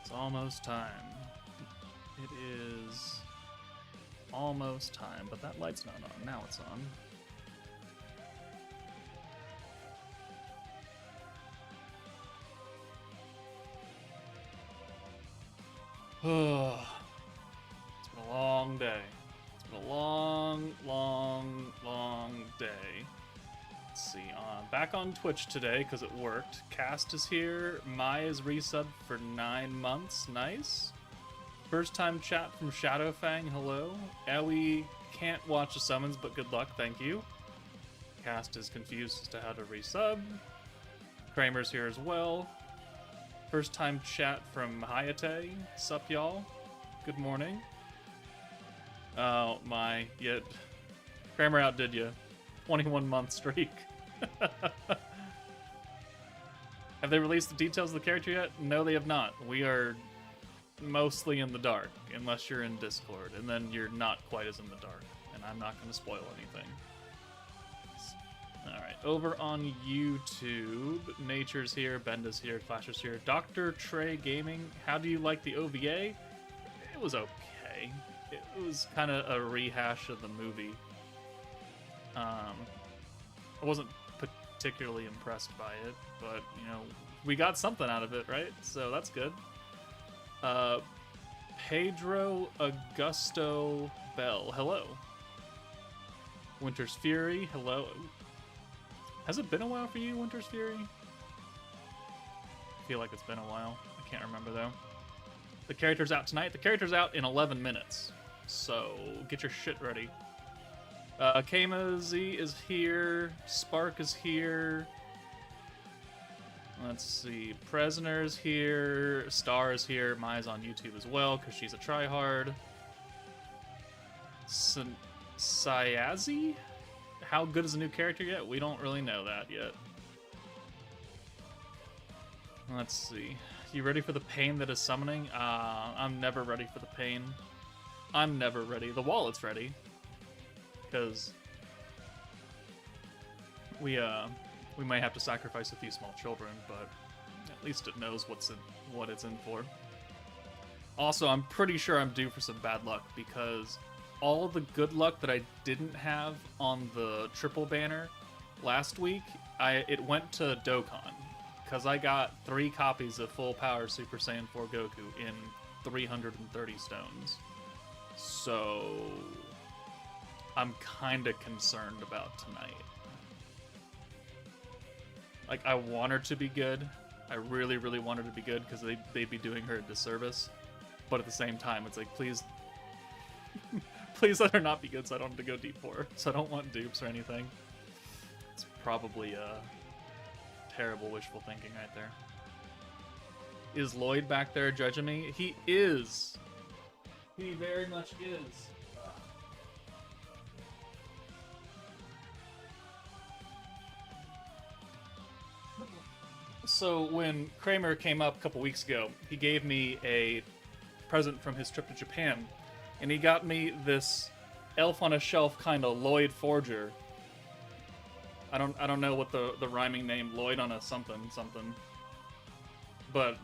It's almost time. It is almost time, but that light's not on. Now it's on. It's been a long day. It's been a long, long, long day. Let's see. Back on Twitch today because it worked. Cast is here. Mai is resubbed for 9 months. Nice. First time chat from Shadowfang. Hello. Ellie can't watch the summons, but good luck. Thank you. Cast is confused as to how to resub. Kramer's here as well. First time chat from Hayate. Sup, y'all? Good morning. Oh my, yet Kramer outdid you. 21-month streak. Have they released the details of the character yet? No, they have not. We are mostly in the dark, unless you're in Discord, and then you're not quite as in the dark, and I'm not going to spoil anything. Alright, over on YouTube, Nature's here, Benda's here, Flasher's here. Dr. Trey Gaming, how do you like the OVA? It was okay. It was kind of a rehash of the movie. I wasn't particularly impressed by it, but, you know, we got something out of it, right? So that's good. Pedro Augusto Bell, hello. Winter's Fury, hello. Has it been a while for you, Winter's Fury? I feel like it's been a while. I can't remember, though. The character's out tonight. The character's out in 11 minutes. So, get your shit ready. Kamazi is here. Spark is here. Let's see. Prisoner's here. Star is here. Mai's on YouTube as well, because she's a tryhard. Sayazi? How good is a new character yet? We don't really know that yet. Let's see. You ready for the pain that is summoning? I'm never ready for the pain. I'm never ready. The wallet's ready. Because we might have to sacrifice a few small children, but at least it knows what it's in for. Also, I'm pretty sure I'm due for some bad luck, because all the good luck that I didn't have on the triple banner last week, it went to Dokkan, because I got 3 copies of full power Super Saiyan 4 Goku in 330 stones. So I'm kind of concerned about tonight. Like, I want her to be good. I really, really want her to be good, because they'd be doing her a disservice. But at the same time, it's like, please... please let her not be good so I don't have to go deep for her. So I don't want dupes or anything. It's probably terrible wishful thinking right there. Is Lloyd back there judging me? He is! He very much is. So when Kramer came up a couple weeks ago, he gave me a present from his trip to Japan, and he got me this elf on a shelf kind of Lloyd Forger. I don't know what the rhyming name, Lloyd on a something. But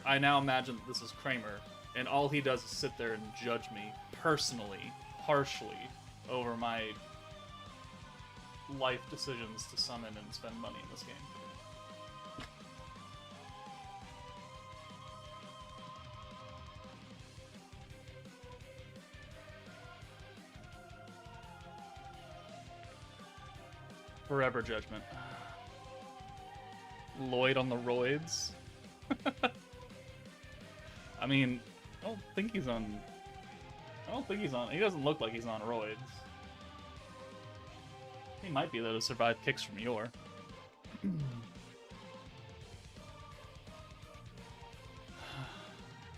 I now imagine that this is Kramer, and all he does is sit there and judge me personally, harshly, over my life decisions to summon and spend money in this game. Forever Judgment. Lloyd on the roids. I mean, I don't think he's on... He doesn't look like he's on roids. He might be, though, to survive kicks from Yor.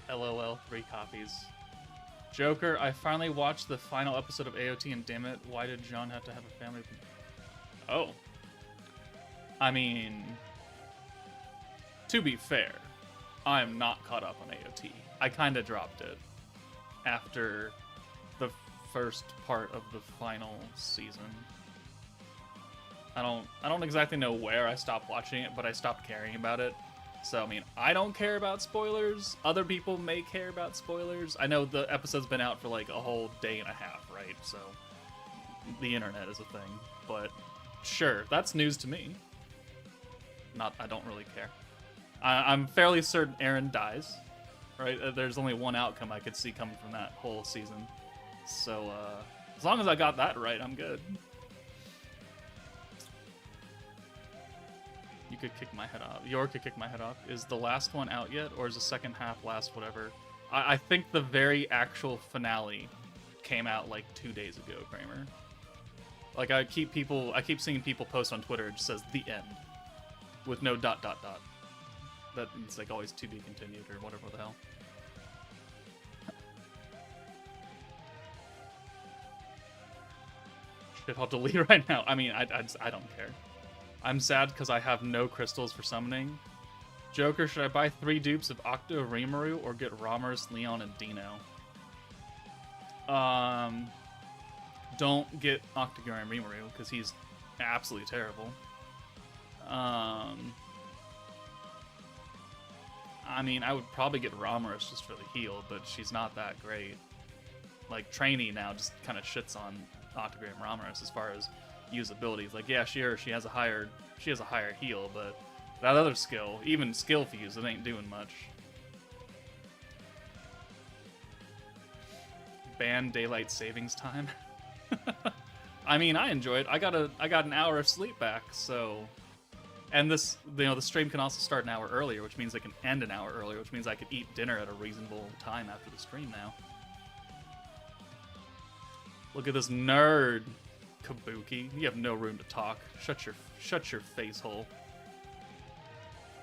LOL, 3 copies. Joker, I finally watched the final episode of AOT, and damn it, why did John have to have a family... Oh. I mean, to be fair, I am not caught up on AOT. I kind of dropped it after the first part of the final season. I don't exactly know where I stopped watching it, but I stopped caring about it. So I mean, I don't care about spoilers. Other people may care about spoilers. I know the episode's been out for like a whole day and a half, right? So the internet is a thing. But sure, that's news to me. I don't really care. I'm fairly certain Aaron dies, right? There's only one outcome I could see coming from that whole season. So as long as I got that right, I'm good. You could kick my head off. Yor could kick my head off. Is the last one out yet, or is the second half last whatever? I think the very actual finale came out like 2 days ago, Kramer. Like I keep seeing people post on Twitter. It just says the end with no ... That it's like always to be continued or whatever the hell. Shit, I'll delete right now. I mean, I don't care. I'm sad because I have no crystals for summoning. Joker, should I buy 3 dupes of Octo Rimuru or get Ramers, Leon, and Dino? Don't get Octagon Rimuru because he's absolutely terrible. I mean, I would probably get Ramers just for the heal, but she's not that great. Like, Trainee now just kind of shits on Octagram Ramers as far as usability. It's like, yeah, sure, she has a higher heal, but that other skill, even skill fuse, it ain't doing much. Ban daylight savings time. I mean, I enjoy it. I got an hour of sleep back, so. And this, the stream can also start an hour earlier, which means it can end an hour earlier, which means I could eat dinner at a reasonable time after the stream now. Look at this nerd, Kabuki. You have no room to talk. Shut your face hole.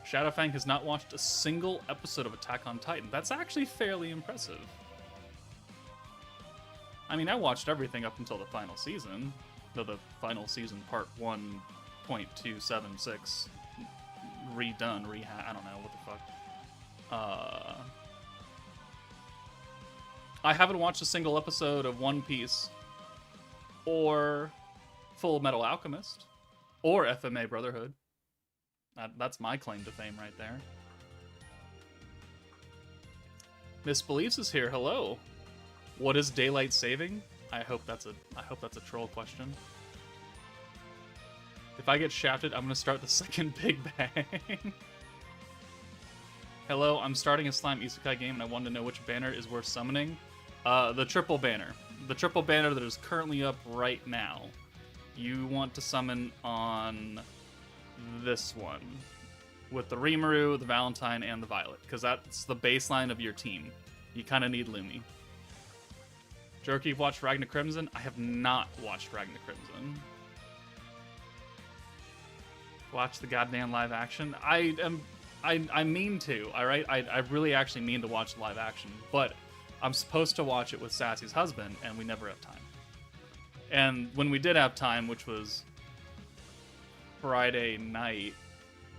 Shadowfang has not watched a single episode of Attack on Titan. That's actually fairly impressive. I mean, I watched everything up until the final season. Though the final season part 1.276 redone, I don't know what the fuck. I haven't watched a single episode of One Piece or Full Metal Alchemist or FMA Brotherhood. That's my claim to fame right there. Misbeliefs is here. Hello. What is daylight saving? I hope that's a troll question. If I get shafted, I'm gonna start the second Big Bang. Hello, I'm starting a slime isekai game and I wanted to know which banner is worth summoning. The triple banner. The triple banner that is currently up right now. You want to summon on this one. With the Rimuru, the Valentine, and the Violet. Because that's the baseline of your team. You kind of need Lumi. Jerky, you've watched Ragnar Crimson? I have not watched Ragnar Crimson. Watch the goddamn live action. I mean to, alright? I really actually mean to watch live action, but I'm supposed to watch it with Sassy's husband, and we never have time. And when we did have time, which was Friday night,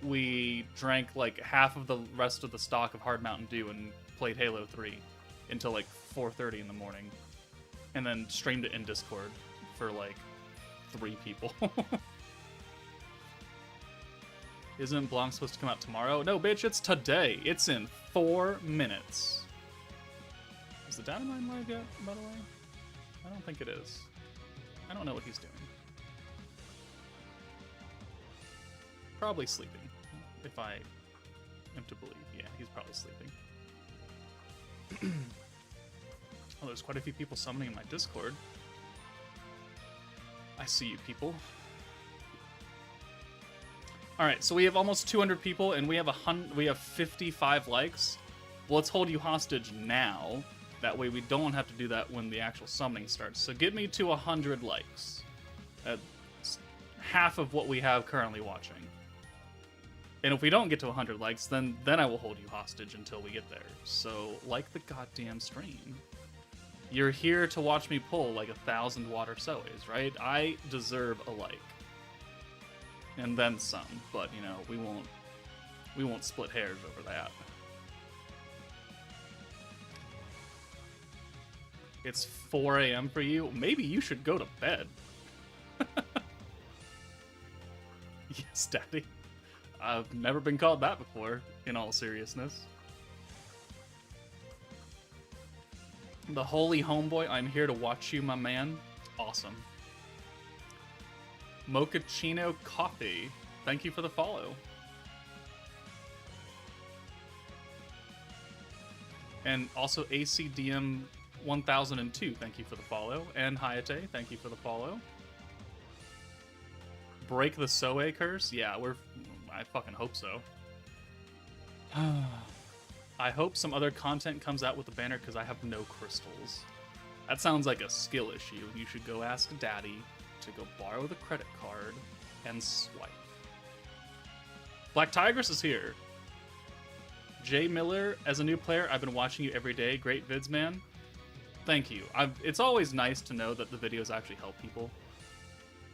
we drank like half of the rest of the stock of Hard Mountain Dew and played Halo 3 until like 4:30 in the morning, and then streamed it in Discord for like 3 people. Isn't Blanc supposed to come out tomorrow? No, bitch, it's today. It's in 4 minutes. Is the Dynamite live yet, by the way? I don't think it is. I don't know what he's doing. Probably sleeping, if I am to believe. Yeah, he's probably sleeping. Oh, there's quite a few people summoning in my Discord. I see you people. Alright, so we have almost 200 people, and we have 55 likes. Well, let's hold you hostage now. That way we don't have to do that when the actual summoning starts. So get me to 100 likes. That's half of what we have currently watching. And if we don't get to 100 likes, then I will hold you hostage until we get there. So, like the goddamn stream. You're here to watch me pull like 1,000 water soes, right? I deserve a like. And then some, but you know, we won't split hairs over that. It's 4 a.m. for you. Maybe you should go to bed. Yes, Daddy. I've never been called that before, in all seriousness. The holy homeboy, I'm here to watch you, my man. Awesome. Mochaccino Coffee, thank you for the follow. And also ACDM 1002, thank you for the follow. And Hayate, thank you for the follow. Break the Soe curse? Yeah, I fucking hope so. I hope some other content comes out with the banner because I have no crystals. That sounds like a skill issue. You should go ask Daddy to go borrow the credit card and swipe. Black Tigress is here. Jay Miller, as a new player, I've been watching you every day. Great vids, man. Thank you. It's always nice to know that the videos actually help people.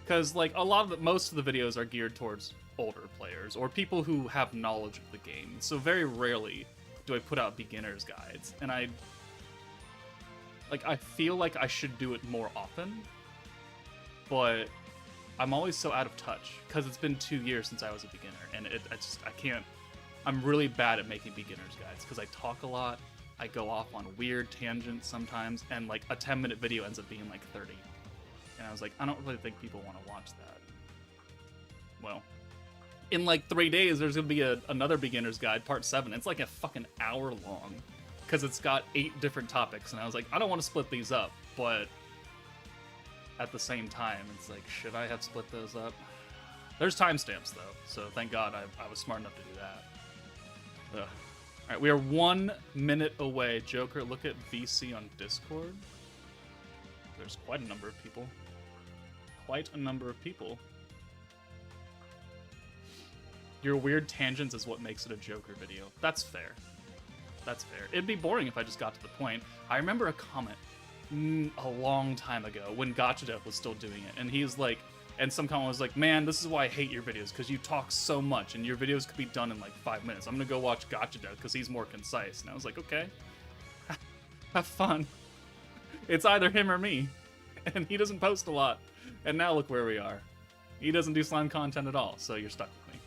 Because, like, most of the videos are geared towards older players or people who have knowledge of the game. So very rarely do I put out beginner's guides. And I feel like I should do it more often. But I'm always so out of touch because it's been 2 years since I was a beginner. And I can't. I'm really bad at making beginner's guides because I talk a lot. I go off on weird tangents sometimes. And, like, a 10-minute video ends up being, like, 30. And I was like, I don't really think people want to watch that. Well, in like 3 days, there's going to be another beginner's guide, part 7. It's like a fucking hour long because it's got 8 different topics. And I was like, I don't want to split these up, but at the same time, it's like, should I have split those up? There's timestamps though, so thank God I was smart enough to do that. Ugh. All right, we are 1 minute away. Joker, look at VC on Discord. There's quite a number of people. Quite a number of people. Your weird tangents is what makes it a Joker video. That's fair. That's fair. It'd be boring if I just got to the point. I remember a comment a long time ago when Gotcha was still doing it, and he's like, and some comment was like, man, this is why I hate your videos, because you talk so much, and your videos could be done in like 5 minutes. I'm gonna go watch Gotcha because he's more concise. And I was like, okay. Have fun. It's either him or me. And he doesn't post a lot. And now look where we are. He doesn't do slime content at all, so you're stuck with me.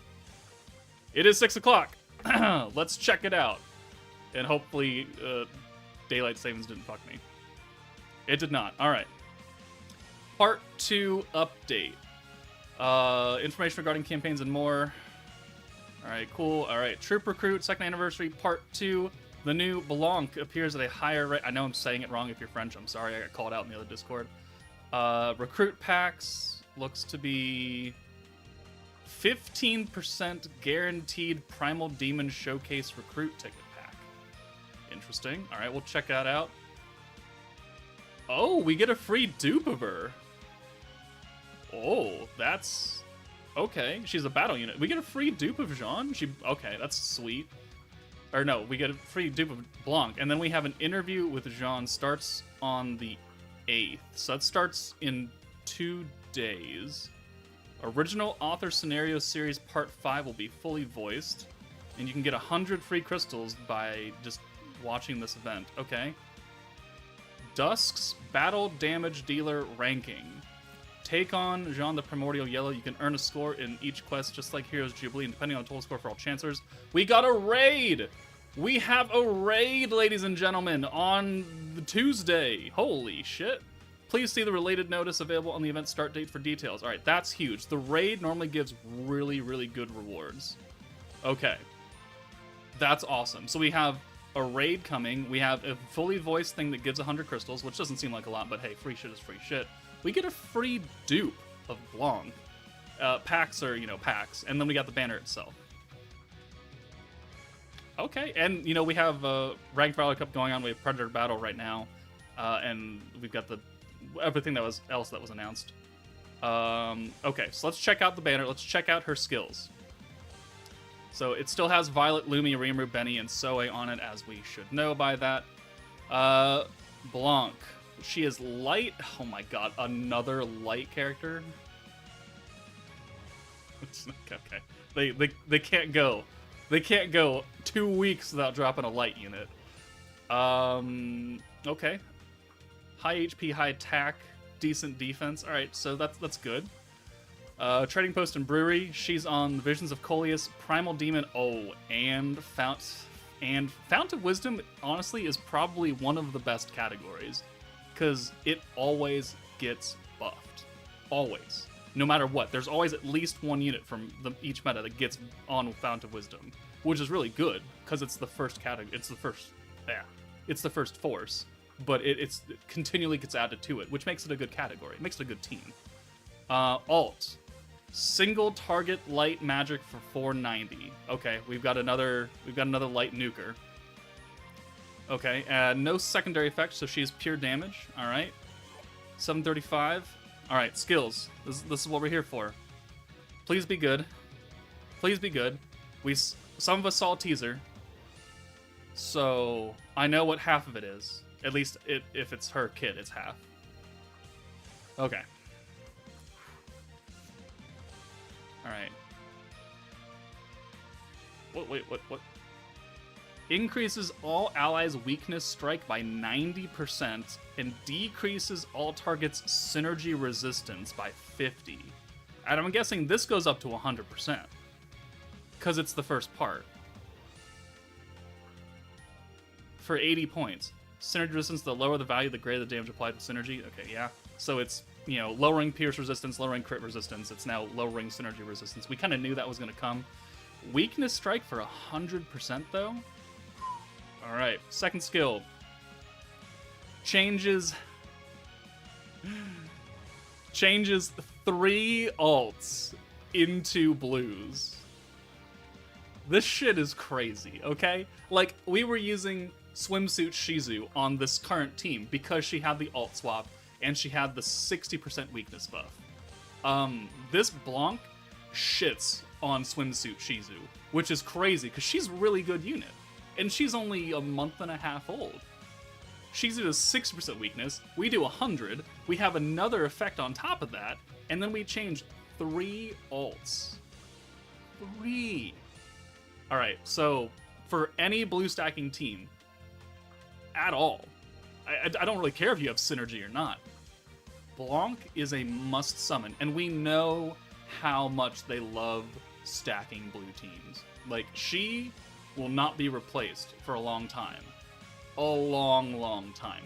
It is 6 o'clock. Let's check it out. And hopefully daylight savings didn't fuck me. It did not. All right. Part 2 update. Information regarding campaigns and more. All right, cool. All right, Troop Recruit, 2nd anniversary, Part 2. The new Blanc appears at a higher rate. I know I'm saying it wrong if you're French. I'm sorry. I got called out in the other Discord. Recruit packs looks to be 15% guaranteed Primal Demon Showcase Recruit ticket pack. Interesting. All right, we'll check that out. Oh, we get a free dupe of her. Oh, that's... Okay, she's a battle unit. We get a free dupe of Jean? Okay, that's sweet. Or no, we get a free dupe of Blanc. And then we have an interview with Jean. Starts on the 8th. So that starts in 2 days. Original Author Scenario Series Part 5 will be fully voiced. And you can get 100 free crystals by just watching this event. Okay. Dusk's Battle Damage Dealer Ranking. Take on Jean the Primordial Yellow. You can earn a score in each quest, just like Heroes Jubilee, and depending on the total score for all chancers. We got a raid! We have a raid, ladies and gentlemen, on the Tuesday. Holy shit. Please see the related notice available on the event start date for details. All right, that's huge. The raid normally gives really, really good rewards. Okay. That's awesome. So we have a raid coming. We have a fully voiced thing that gives 100 crystals, which doesn't seem like a lot, but hey, free shit is free shit. We get a free dupe of Blanc. Packs are, packs. And then we got the banner itself. Okay, and, we have Ranked Valor Cup going on. We have Predator Battle right now. And we've got everything that was announced. Okay, so let's check out the banner. Let's check out her skills. So it still has Violet, Lumi, Rimuru, Benny, and Soe on it, as we should know by that. Blanc. She is light. Oh my god, another light character. Okay, they can't go. They can't go 2 weeks without dropping a light unit. Okay. High HP, high attack, decent defense. All right, so that's good. Trading Post and Brewery. She's on the Visions of Coleus, Primal Demon. Oh, and Fount of Wisdom, honestly, is probably one of the best categories. Because it always gets buffed. Always. No matter what. There's always at least one unit from each meta that gets on Fount of Wisdom. Which is really good, because it's the first category. It's the first force. But it continually gets added to it, which makes it a good category. It makes it a good team. Alt. Single target light magic for 490. Okay, we've got another light nuker. Okay, no secondary effects, so she's pure damage. All right, 735. All right, skills. This is what we're here for. Please be good. Please be good. Some of us saw a teaser, so I know what half of it is. At least if it's her kit, it's half. Okay. All right. What? Increases all allies' weakness strike by 90% and decreases all targets' synergy resistance by 50. And I'm guessing this goes up to 100%. Because it's the first part. For 80 points. Synergy resistance, the lower the value, the greater the damage applied to synergy. Okay, yeah. So it's, lowering pierce resistance, lowering crit resistance. It's now lowering synergy resistance. We kind of knew that was going to come. Weakness strike for 100% though. All right, second skill. Changes 3 alts into blues. This shit is crazy, okay? Like, we were using Swimsuit Shizu on this current team because she had the alt swap and she had the 60% weakness buff. This Blanc shits on Swimsuit Shizu, which is crazy because she's a really good unit. And she's only a month and a half old. Shizu does 60% weakness, we do 100, we have another effect on top of that, and then we change 3 alts. 3! Alright, so for any blue stacking team, at all, I don't really care if you have synergy or not, Blanc is a must summon, and we know how much they love stacking blue teams. Like, she will not be replaced for a long time. A long, long time.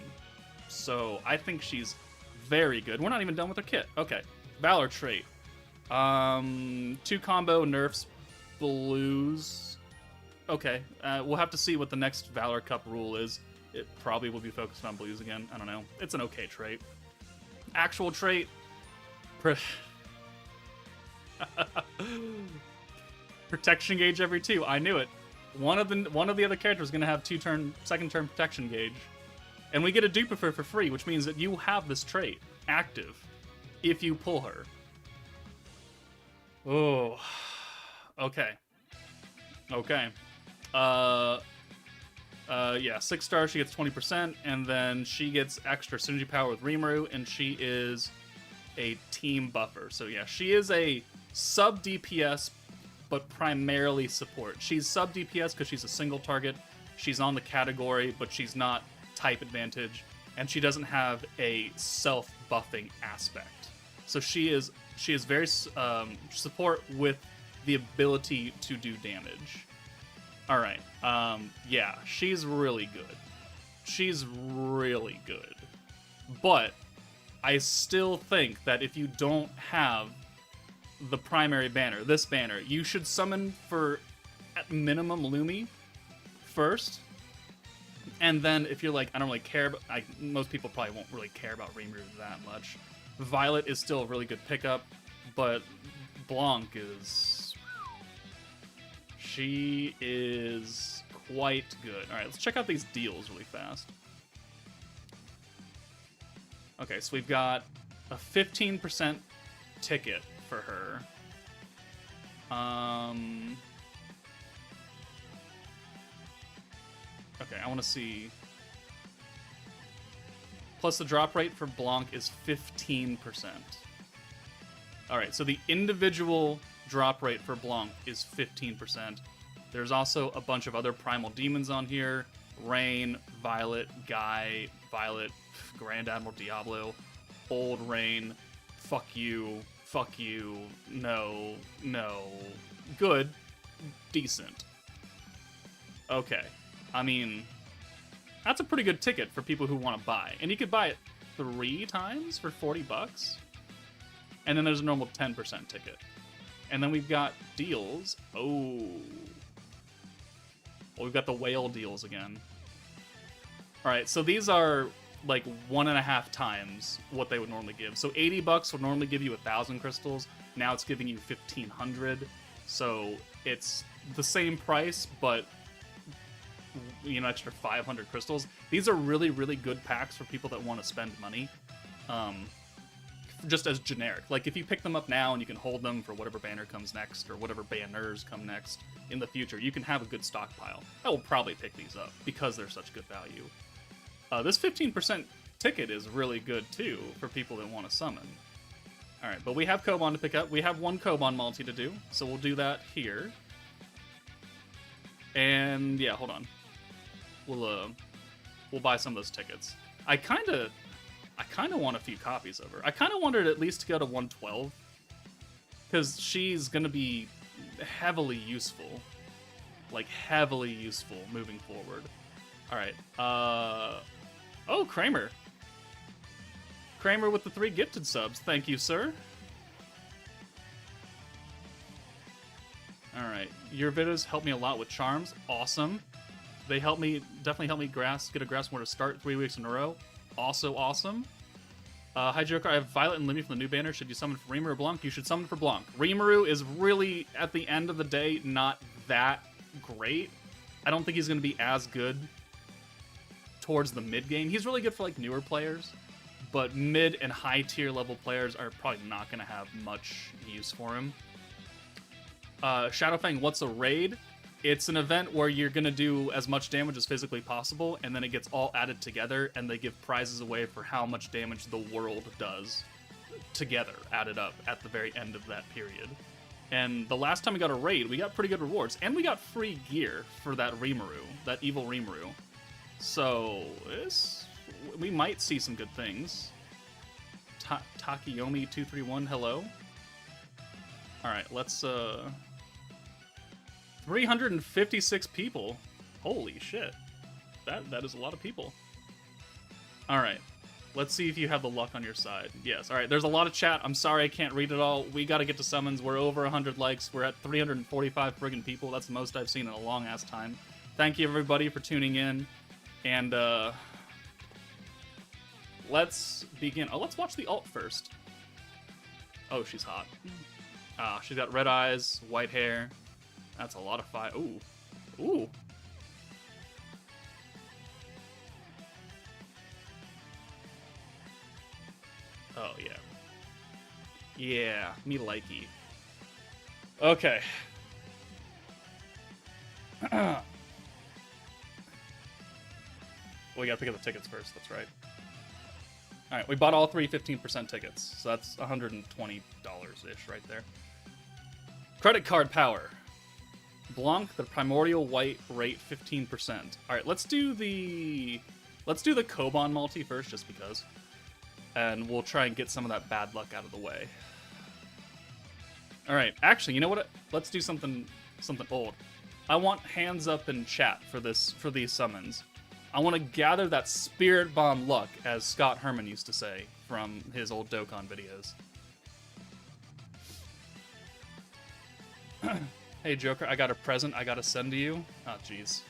So I think she's very good. We're not even done with her kit. Okay. Valor trait. 2 combo nerfs blues. Okay. We'll have to see what the next Valor Cup rule is. It probably will be focused on blues again. I don't know. It's an okay trait. Actual trait. Protection gauge every 2. I knew it. One of the other characters is going to have second turn protection gauge. And we get a dupe of her for free, which means that you have this trait active if you pull her. Oh. Okay. Okay. Yeah, 6 stars, she gets 20%, and then she gets extra synergy power with Rimuru, and she is a team buffer. So yeah, she is a sub DPS, but primarily support. She's sub DPS because she's a single target. She's on the category, but she's not type advantage, and she doesn't have a self-buffing aspect. So she is very support with the ability to do damage. All right, yeah, she's really good. She's really good. But I still think that if you don't have the primary banner, this banner, you should summon for at minimum Lumi first, and then if you're like, I don't really care, but most people probably won't really care about Rimuru that much. Violet is still a really good pickup, but Blanc she is quite good. All right, let's check out these deals really fast. Okay, so we've got a 15% ticket for her. Okay, I want to see. Plus the drop rate for Blanc is 15%. Alright, so the individual drop rate for Blanc is 15%. There's also a bunch of other primal demons on here. Rain, Violet, Guy, Violet, Grand Admiral Diablo, Old Rain, Fuck You, fuck you, no, no, good, decent. Okay, I mean, that's a pretty good ticket for people who want to buy. And you could buy it 3 times for 40 bucks. And then there's a normal 10% ticket. And then we've got deals. Oh. Well, we've got the whale deals again. All right, so these are like 1.5 times what they would normally give. So 80 bucks would normally give you 1,000 crystals. Now it's giving you 1,500. So it's the same price, but you know, extra 500 crystals. These are really, really good packs for people that want to spend money. Just as generic. Like, if you pick them up now and you can hold them for whatever banner comes next, or whatever banners come next in the future, you can have a good stockpile. I will probably pick these up because they're such good value. This 15% ticket is really good, too, for people that want to summon. Alright, but we have Koban to pick up. We have 1 Koban multi to do, so we'll do that here. And, yeah, hold on. We'll buy some of those tickets. I kind of want a few copies of her. I kind of wanted at least to go to 112, because she's going to be heavily useful. Like, heavily useful moving forward. Alright, oh, Kramer. Kramer with the 3 gifted subs. Thank you, sir. Alright, your videos help me a lot with charms. Awesome. They definitely help me get a grasp where to start 3 weeks in a row. Also awesome. Hi Joker, I have Violet and Limmy from the new banner. Should you summon for Rimuru or Blanc? You should summon for Blanc. Rimuru is really, at the end of the day, not that great. I don't think he's going to be as good towards the mid game. He's really good for like newer players, but mid and high tier level players are probably not going to have much use for him. Shadowfang, what's a raid? It's an event where you're going to do as much damage as physically possible, and then it gets all added together, and they give prizes away for how much damage the world does together, added up, at the very end of that period. And the last time we got a raid, we got pretty good rewards, and we got free gear for that Rimuru, that evil Rimuru. So, we might see some good things. Takiyomi231, hello. Alright, let's, 356 people. Holy shit. That is a lot of people. Alright. Let's see if you have the luck on your side. Yes. Alright, there's a lot of chat. I'm sorry I can't read it all. We gotta get to summons. We're over 100 likes. We're at 345 friggin' people. That's the most I've seen in a long-ass time. Thank you, everybody, for tuning in. And, let's begin. Oh, let's watch the ult first. Oh, she's hot. She's got red eyes, white hair. That's a lot of fire. Ooh. Ooh. Oh, yeah. Yeah, me likey. Okay. We gotta pick up the tickets first, that's right. Alright, we bought all 3 15% tickets, so that's $120-ish right there. Credit card power. Blanc, the primordial white rate 15%. Alright, let's do the Koban multi first, just because. And we'll try and get some of that bad luck out of the way. Alright, actually, you know what? Let's do something old. I want hands up in chat for these summons. I want to gather that spirit bomb luck, as Scott Herman used to say from his old Dokkan videos. Hey Joker, I got a present I gotta send to you. Oh jeez.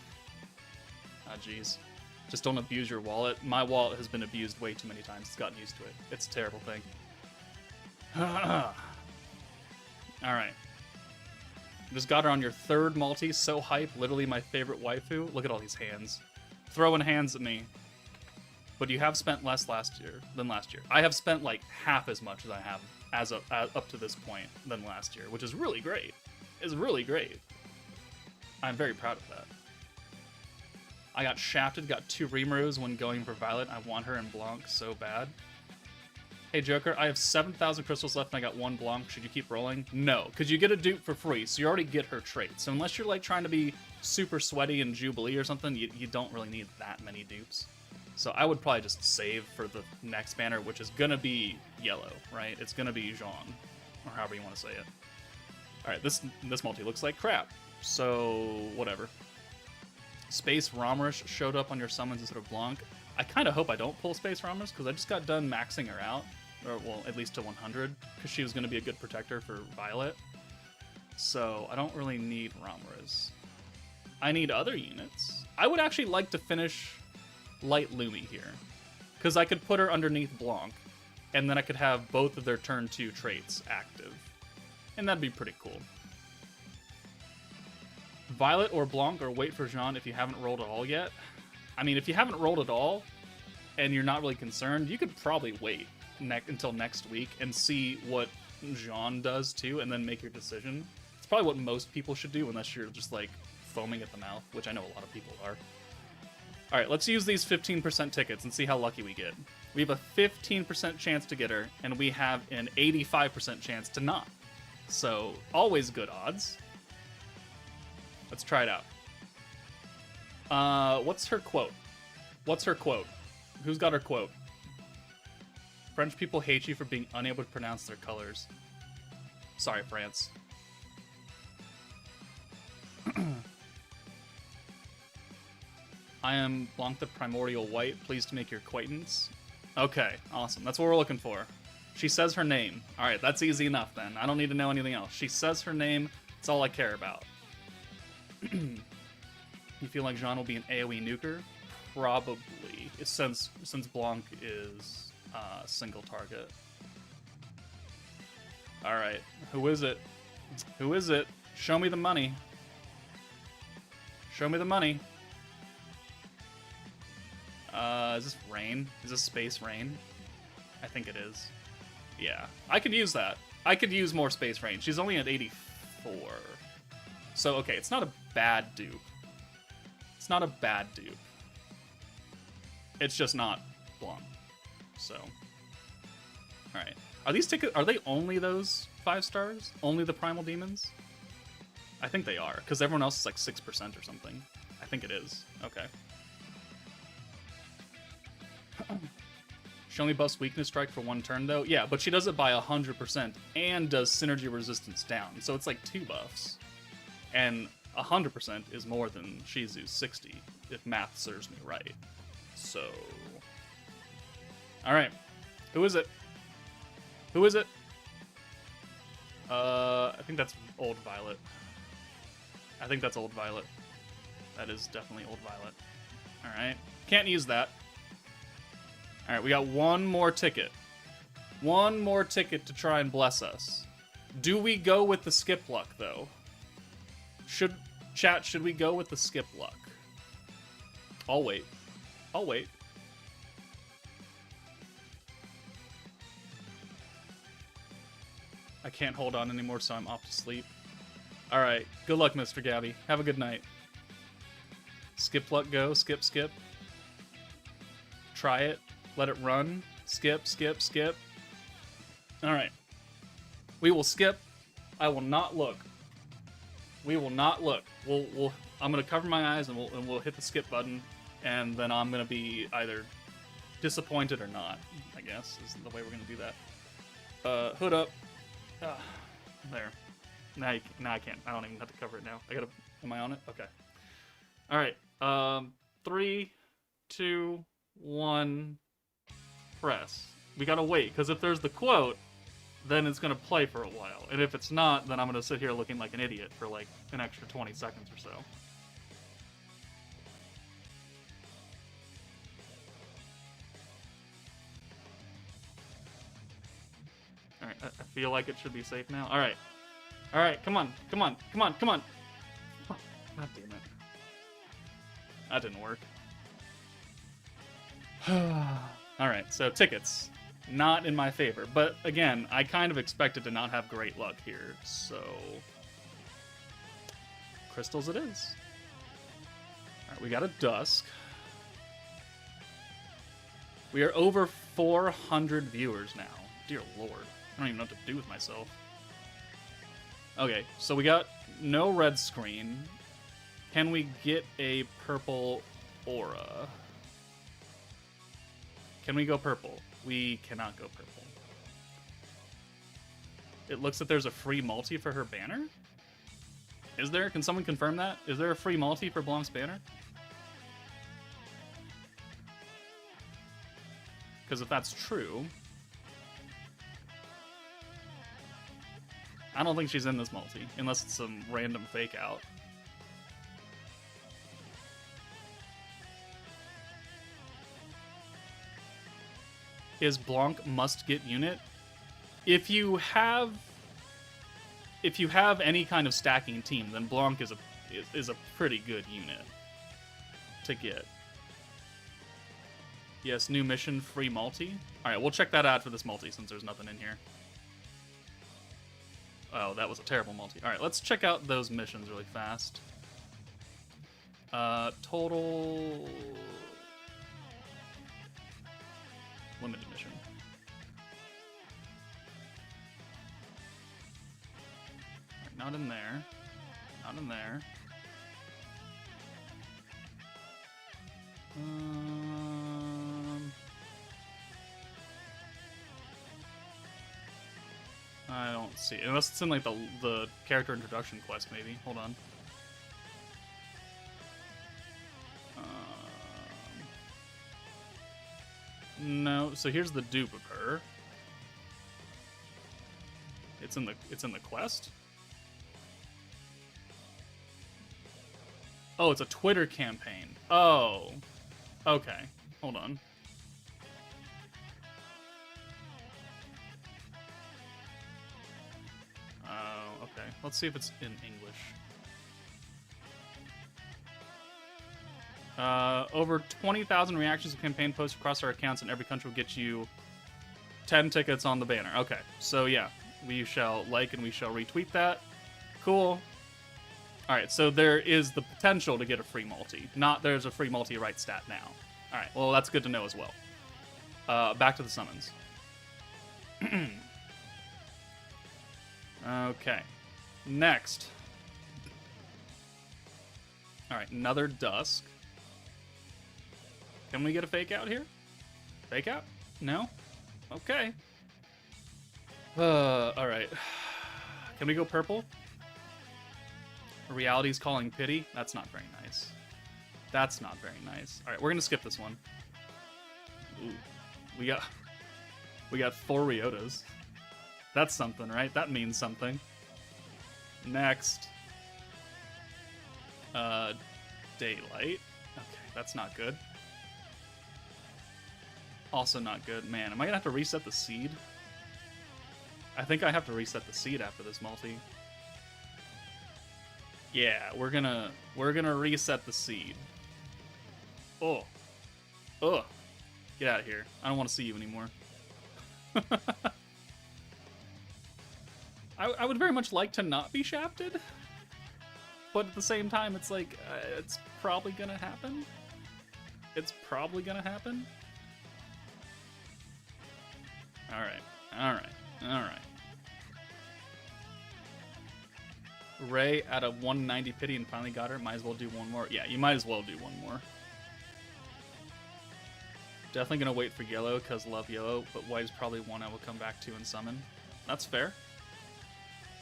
Oh jeez. Just don't abuse your wallet. My wallet has been abused way too many times. It's gotten used to it. It's a terrible thing. Alright. Just got her on your 3rd multi. So hype. Literally my favorite waifu. Look at all these hands. Throwing hands at me. But you have spent less than last year. I have spent like half as much as I have up to this point than last year, which is really great. It's really great. I'm very proud of that. I got shafted, got 2 Rimurus when going for Violet. I want her in Blanc so bad. Hey Joker, I have 7,000 crystals left and I got 1 Blanc. Should you keep rolling? No, because you get a dupe for free, so you already get her trait. So unless you're like trying to be super sweaty in Jubilee or something, you don't really need that many dupes. So I would probably just save for the next banner, which is gonna be yellow, right? It's gonna be Zhong. or however you want to say it. All right, this multi looks like crap, so whatever. Space Romerish showed up on your summons instead of Blanc. I kind of hope I don't pull Space Romerish, because I just got done maxing her out, or well, at least to 100, because she was going to be a good protector for Violet. So I don't really need Romerish. I need other units. I would actually like to finish Light Lumi here, because I could put her underneath Blanc, and then I could have both of their turn 2 traits active, and that'd be pretty cool. Violet or Blanc, or wait for Jean if you haven't rolled at all yet. I mean, if you haven't rolled at all, and you're not really concerned, you could probably wait until next week and see what Jean does too, and then make your decision. It's probably what most people should do, unless you're just like foaming at the mouth, which I know a lot of people are. Alright, let's use these 15% tickets and see how lucky we get. We have a 15% chance to get her, and we have an 85% chance to not. So, always good odds. Let's try it out. What's her quote? What's her quote? Who's got her quote? French people hate you for being unable to pronounce their colors. Sorry, France. I am Blanc the Primordial White. Pleased to make your acquaintance. Okay, awesome. That's what we're looking for. She says her name. Alright, that's easy enough then. I don't need to know anything else. She says her name. That's all I care about. You feel like Jean will be an AoE nuker? Probably, since Blanc is single target. Alright, who is it? Who is it? Show me the money. Show me the money. Is this Rain? Is this Space Rain? I think it is. Yeah, I could use that. I could use more Space Rain. She's only at 84. So, okay, it's not a bad dupe. It's not a bad dupe. It's just not Blanc. So, alright. Are these tickets, are they only those 5 stars? Only the Primal Demons? I think they are, because everyone else is like 6% or something. I think it is. Okay. She only buffs Weakness Strike for 1 turn, though. Yeah, but she does it by 100% and does Synergy Resistance down. So it's like 2 buffs. And 100% is more than Shizu's 60, if math serves me right. So... Alright. Who is it? Who is it? I think that's Old Violet. I think that's Old Violet. That is definitely Old Violet. Alright. Can't use that. Alright, we got one more ticket. One more ticket to try and bless us. Do we go with the skip luck, though? Should we go with the skip luck? I'll wait. I'll wait. I can't hold on anymore, so I'm off to sleep. Alright, good luck, Mr. Gabby. Have a good night. Skip luck go, skip, skip. Try it. Let it run. Skip, skip, skip. Alright. We will skip. I will not look. We will not look. I'm gonna cover my eyes and we'll hit the skip button, and then I'm gonna be either disappointed or not, I guess, is the way we're gonna do that. Hood up. There. Now I can't. I don't even have to cover it now. Am I on it? Okay. Alright. 3, 2, 1, press. We gotta wait, because if there's the quote, then it's gonna play for a while. And if it's not, then I'm gonna sit here looking like an idiot for like an extra 20 seconds or so. Alright, I feel like it should be safe now. Alright. Alright, come on, come on, come on, come on! Oh, God damn it. That didn't work. Alright, so tickets. Not in my favor. But again, I kind of expected to not have great luck here, so... Crystals it is. Alright, we got a Dusk. We are over 400 viewers now. Dear Lord. I don't even know what to do with myself. Okay, so we got no red screen. Can we get a purple aura? Can we go purple? We cannot go purple. it looks like there's a free multi for her banner. Is there? Can someone confirm that? Is there a free multi for Blanc's banner? Because if that's true, I don't think she's in this multi, unless it's some random fake out. Is Blanc must get unit? If you have any kind of stacking team, then Blanc is a pretty good unit to get. Yes, new mission, free multi. All right, we'll check that out for this multi since there's nothing in here. Oh, that was a terrible multi. All right, let's check out those missions really fast. Total limited mission. Right, not in there. Not in there. I don't see it. Unless it's in like the character introduction quest, maybe. Hold on. No. So here's the dupe of her. It's in the quest. Oh, it's a Twitter campaign. Oh. Okay. Hold on. Okay. Let's see if it's in English. Over 20,000 reactions to campaign posts across our accounts in every country will get you 10 tickets on the banner. Okay. So yeah, we shall like and we shall retweet that. Cool. Alright, so there is the potential to get a free multi. Not there's a free multi right stat now. Alright, well that's good to know as well. Back to the summons. Okay. Next. Alright, another Dusk. Can we get a fake out here? Fake out? No? Okay. Alright. Can we go purple? Reality's calling pity? That's not very nice. That's not very nice. Alright, we're gonna skip this one. Ooh. We got 4 Ryotas. That's something, right? That means something. Next. Daylight. Okay, that's not good. Also not good. Man, am I gonna have to reset the seed? I think I have to reset the seed after this multi. Yeah, we're gonna reset the seed. Oh. Ugh. Get out of here. I don't want to see you anymore. I would very much like to not be shafted, but at the same time, it's like, it's probably gonna happen. It's probably gonna happen. Alright, alright, alright. Ray at a 190 pity and finally got her. Might as well do one more. Yeah, you might as well do one more. Definitely gonna wait for yellow because love yellow, but white is probably one I will come back to and summon. That's fair.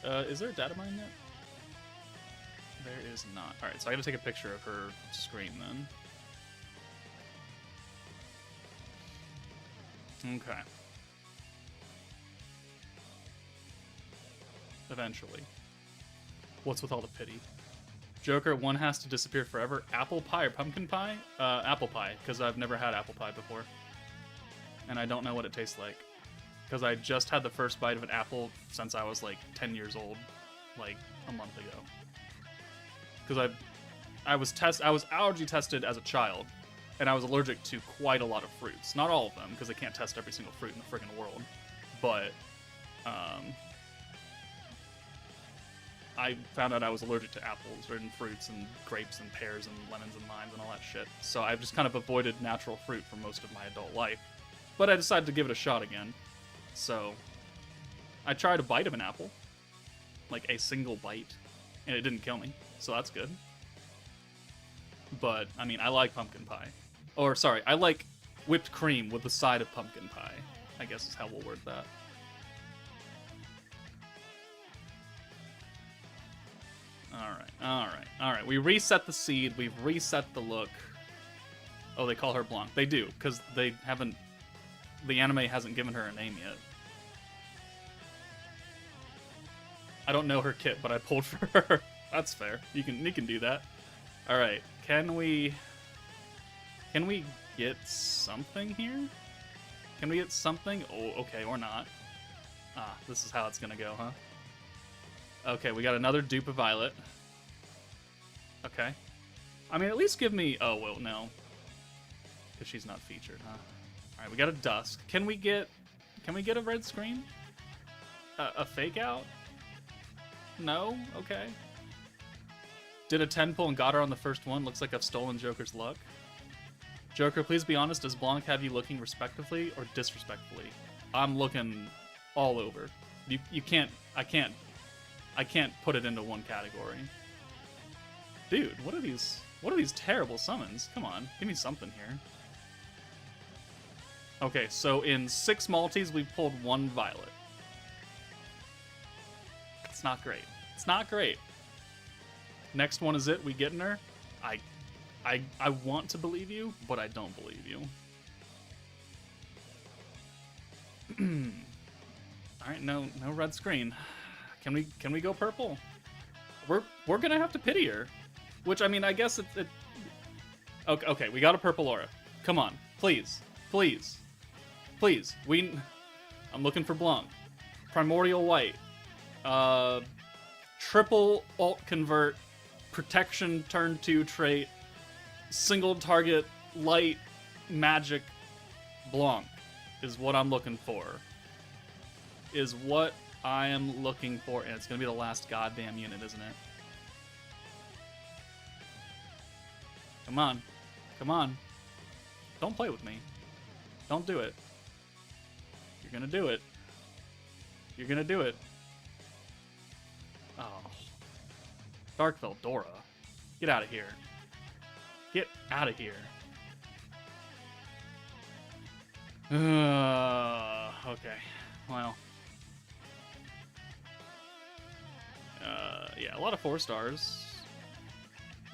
Is there a data mine yet? There is not. Alright, so I gotta take a picture of her screen then. Okay. Eventually. What's with all the pity? Joker, one has to disappear forever. Apple pie or pumpkin pie? Apple pie, because I've never had apple pie before. And I don't know what it tastes like. Because I just had the first bite of an apple since I was like 10 years old, like a month ago. Because I was allergy tested as a child, and I was allergic to quite a lot of fruits. Not all of them, because they can't test every single fruit in the friggin' world. But I found out I was allergic to apples and fruits and grapes and pears and lemons and limes and all that shit. So I've just kind of avoided natural fruit for most of my adult life. But I decided to give it a shot again. So I tried a bite of an apple, like a single bite, and it didn't kill me. So that's good. But, I mean, I like pumpkin pie. Or, sorry, I like whipped cream with the side of pumpkin pie, I guess is how we'll word that. Alright. We reset the seed. We've reset the look. Oh, they call her Blanc. They do, because they haven't... The anime hasn't given her a name yet. I don't know her kit, but I pulled for her. That's fair. You can do that. Alright, can we get something here? Can we get something? Oh, okay, or not. Ah, this is how it's gonna go, huh? Okay, we got another dupe of Violet. Okay. I mean, at least give me... Oh, well, no. Because she's not featured, huh? Alright, we got a Dusk. Can we get a red screen? A fake out? No? Okay. Did a 10 pull and got her on the first one. Looks like I've stolen Joker's luck. Joker, please be honest. Does Blanc have you looking respectively or disrespectfully? I'm looking all over. You can't... I can't put it into one category. Dude, what are these terrible summons? Come on, give me something here. Okay, so in 6 multis, we pulled 1 Violet. It's not great. It's not great. Next one is it. We getting her? I want to believe you, but I don't believe you. All right, no red screen. Can we go purple? We're gonna have to pity her, which I mean I guess it. Okay, we got a purple aura. Come on, please. I'm looking for Blanc. Primordial white. Triple alt convert. Protection turn 2 trait. Single target light magic Blanc is what I'm looking for. Is what I am looking for, and it's gonna be the last goddamn unit, isn't it? Come on. Don't play with me. Don't do it. You're gonna do it. Oh. Dark Veldora. Get out of here. Okay. Well. Yeah, a lot of 4 stars.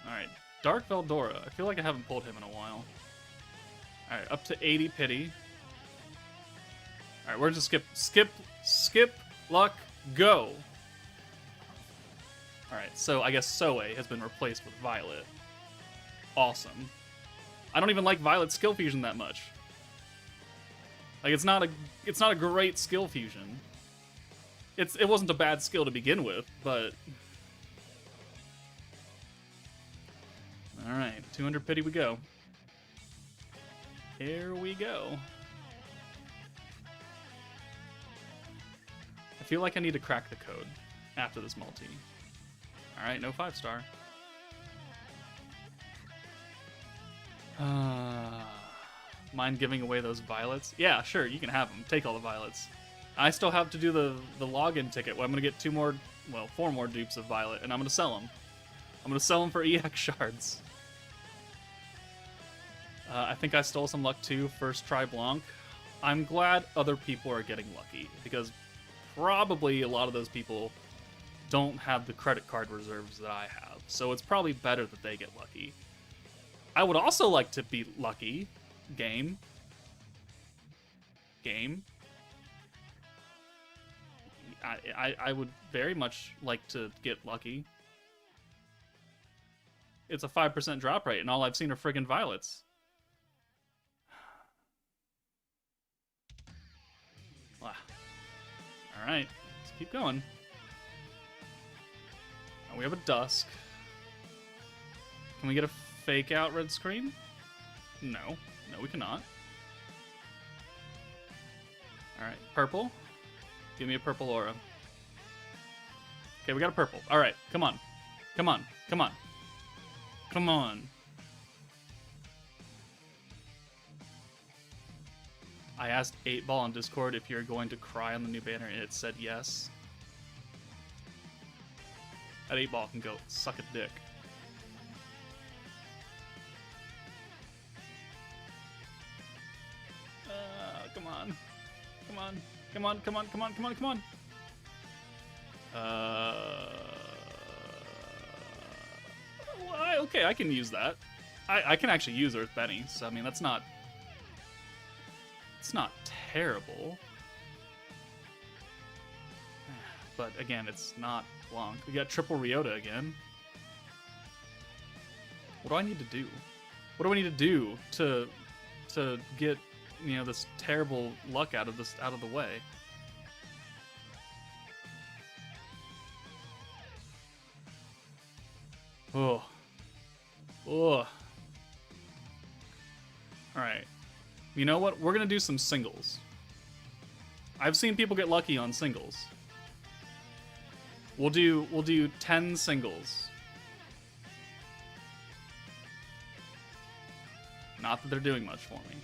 Alright, Dark Veldora. I feel like I haven't pulled him in a while. Alright, up to 80 pity. Alright, we're just skip, luck, go! Alright, so I guess Soe has been replaced with Violet. Awesome. I don't even like Violet's skill fusion that much. Like, it's not a great skill fusion. It wasn't a bad skill to begin with, but... Alright, 200 pity we go. Here we go. I feel like I need to crack the code after this multi. Alright, no 5-star. Mind giving away those violets? Yeah, sure, you can have them. Take all the violets. I still have to do the login ticket. Well, I'm going to get 4 more dupes of Violet, and I'm going to sell them. I'm going to sell them for EX shards. I think I stole some luck too. First try Blanc. I'm glad other people are getting lucky, because probably a lot of those people don't have the credit card reserves that I have. So it's probably better that they get lucky. I would also like to be lucky. Game. I would very much like to get lucky. It's a 5% drop rate, and all I've seen are friggin' violets. Alright, let's keep going. We have a Dusk. Can we get a fake out red screen? No. No, we cannot. Alright, purple. Give me a purple aura. Okay, we got a purple. Alright, come on. Come on. I asked 8-Ball on Discord if you're going to cry on the new banner, and it said yes. That 8-Ball can go suck a dick. Come on. Okay, I can use that. I can actually use Earth Benny, so I mean that's not. It's not terrible. But again, it's not Blanc. We got triple Ryota again. What do I need to do? What do I need to do to get, you know, this terrible luck out of the way? Oh. Oh. Alright. You know what? We're gonna do some singles. I've seen people get lucky on singles. We'll do 10 singles. Not that they're doing much for me.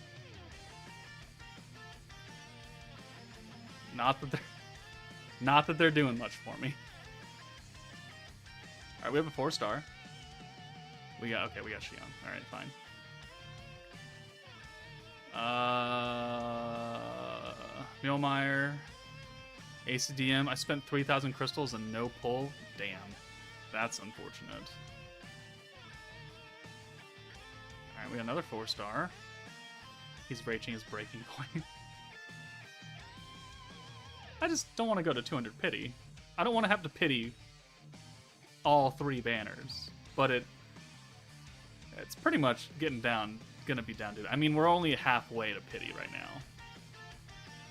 Not that they're doing much for me. All right, we have a 4-star. We got Shion. All right, fine. Mjolnir, ACDM. I spent 3,000 crystals and no pull. Damn, that's unfortunate. All right, we got another 4-star. He's reaching his breaking point. I just don't want to go to 200 pity. I don't want to have to pity all 3 banners, but it's pretty much gonna be down to it. I mean, we're only halfway to pity right now,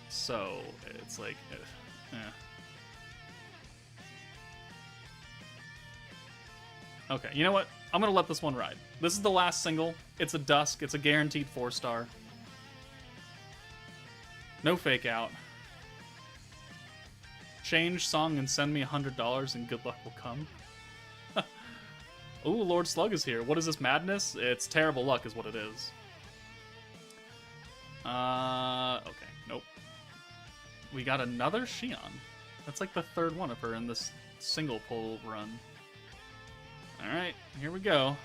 so it's like, Okay, you know what? I'm gonna let this one ride. This is the last single. It's a Dusk. It's a guaranteed 4-star. No fake out. Change song and send me $100 and good luck will come. Ooh, Lord Slug is here. What is this madness? It's terrible luck is what it is. Okay, nope. We got another Shion. That's like the 3rd one of her in this single pull run. Alright, here we go.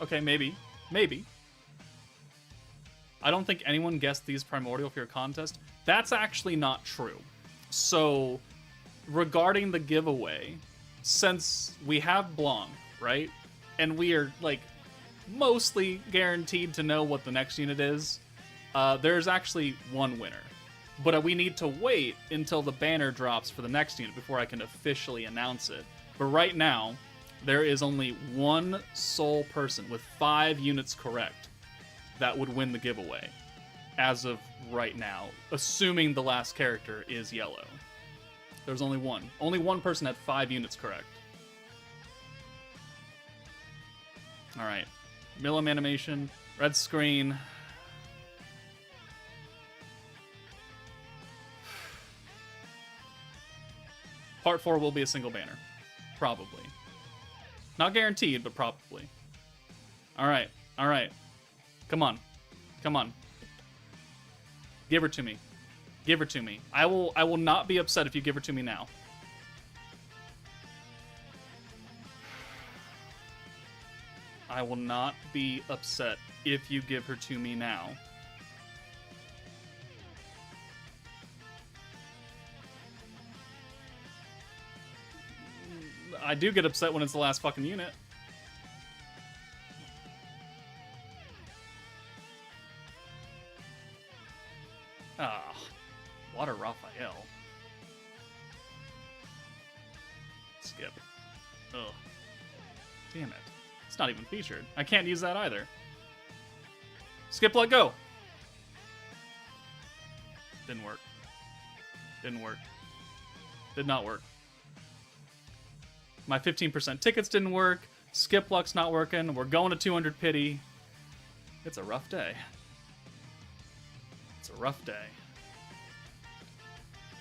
Okay, maybe. Maybe. I don't think anyone guessed these Primordial for your contest. That's actually not true. So, regarding the giveaway, since we have Blanc, right? And we are, like, mostly guaranteed to know what the next unit is, there's actually one winner. But we need to wait until the banner drops for the next unit before I can officially announce it. But right now, there is only one sole person with 5 units correct that would win the giveaway, as of right now, assuming the last character is yellow. There's only one. Only one person had 5 units correct. Alright. Milim animation, red screen. Part 4 will be a single banner. Probably. Not guaranteed, but probably. Alright, alright. Come on. Come on. Give her to me. Give her to me. I will not be upset if you give her to me now. I will not be upset if you give her to me now. I do get upset when it's the last fucking unit. Ah, Water Raphael. Skip. Ugh. Damn it. It's not even featured. I can't use that either. Skip, let go. Didn't work. Didn't work. Did not work. My 15% tickets didn't work. Skip luck's not working. We're going to 200 pity. It's a rough day. It's a rough day.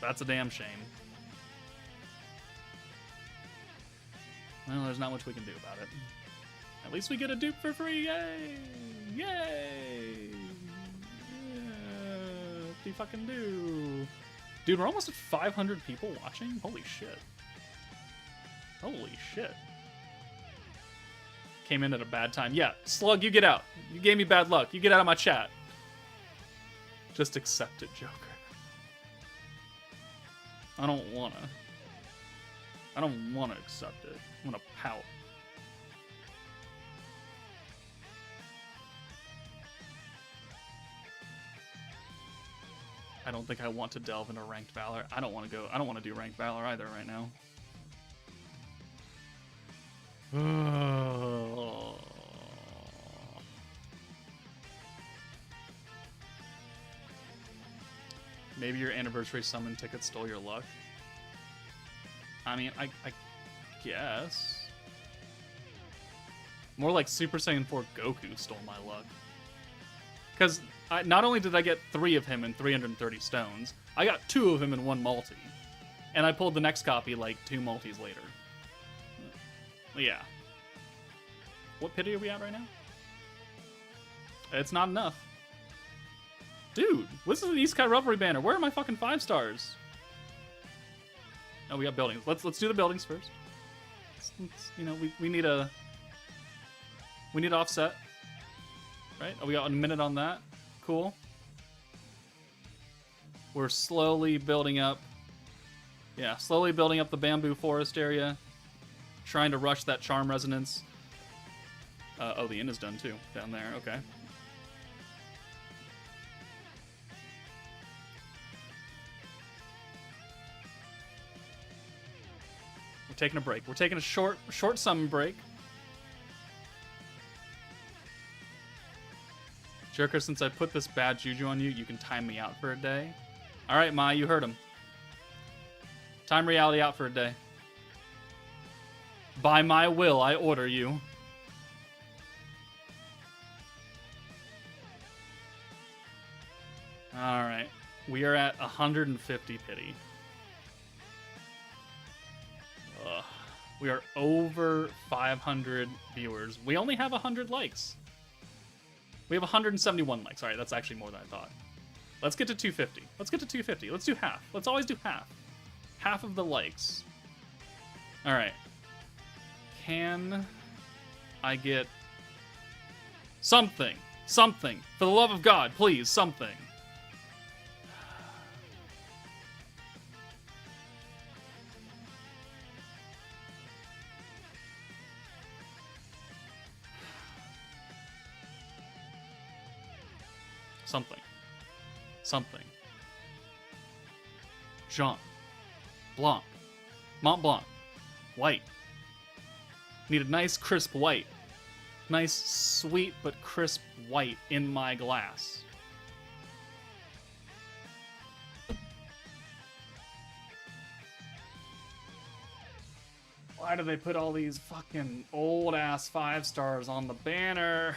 That's a damn shame. Well, there's not much we can do about it. At least we get a dupe for free. Yay! Yay! Yeah, what do you fucking do? Dude, we're almost at 500 people watching? Holy shit. Holy shit. Came in at a bad time. Yeah, Slug, you get out. You gave me bad luck. You get out of my chat. Just accept it, Joker. I don't wanna. I don't want to accept it. I'm gonna pout. I don't think I want to delve into ranked valor. I don't want to do ranked valor either right now. Maybe your anniversary summon ticket stole your luck. I mean, I guess. More like Super Saiyan 4 Goku stole my luck. Because not only did I get 3 of him in 330 stones, I got 2 of him in 1 multi. And I pulled the next copy like 2 multis later. Yeah. What pity are we at right now? It's not enough. Dude, this is an Isekai Revelry banner. Where are my fucking 5 stars? Oh, we got buildings. Let's do the buildings first. You know, we need a... We need offset. Right? Oh, we got a minute on that. Cool. We're slowly building up... Yeah, slowly building up the bamboo forest area. Trying to rush that charm resonance. Oh, the inn is done too. Down there, okay. We're taking a break. We're taking a short summon break. Jerker, since I put this bad juju on you, you can time me out for a day. Alright, Mai, you heard him. Time reality out for a day. By my will, I order you. Alright. We are at 150 pity. Ugh. We are over 500 viewers. We only have 100 likes. We have 171 likes. Alright, that's actually more than I thought. Let's get to 250. Let's get to 250. Let's do half. Let's always do half. Half of the likes. Alright. Can I get something? Something. For the love of God, please, something. Something. Something. Jean. Blanc. Mont Blanc. White. Need a nice crisp white. Nice, sweet, but crisp white in my glass. Why do they put all these fucking old-ass 5 stars on the banner?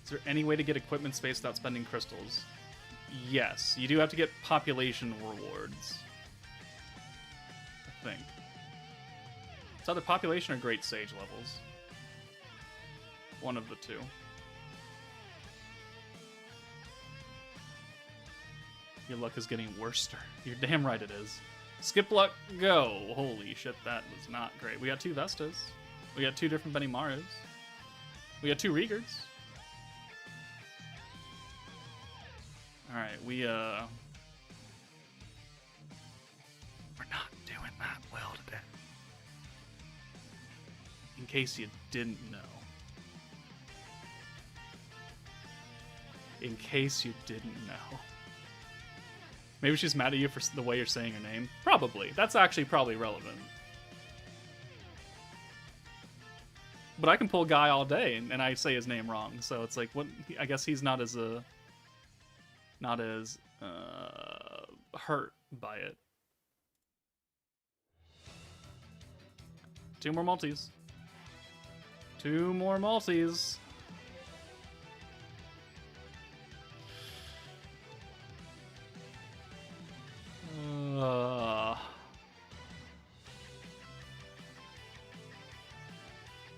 Is there any way to get equipment space without spending crystals? Yes, you do have to get population rewards. I think. It's either population or great sage levels. One of the two. Your luck is getting worser. You're damn right it is. Skip luck, go. Holy shit, that was not great. We got 2 Vestas. We got 2 different Benimarus. We got 2 Regards. Alright, we're not doing that well today. In case you didn't know. In case you didn't know. Maybe she's mad at you for the way you're saying her name. Probably. That's actually probably relevant. But I can pull Guy all day and I say his name wrong. So it's like, what? I guess he's not as hurt by it. 2 more multis. 2 more multis.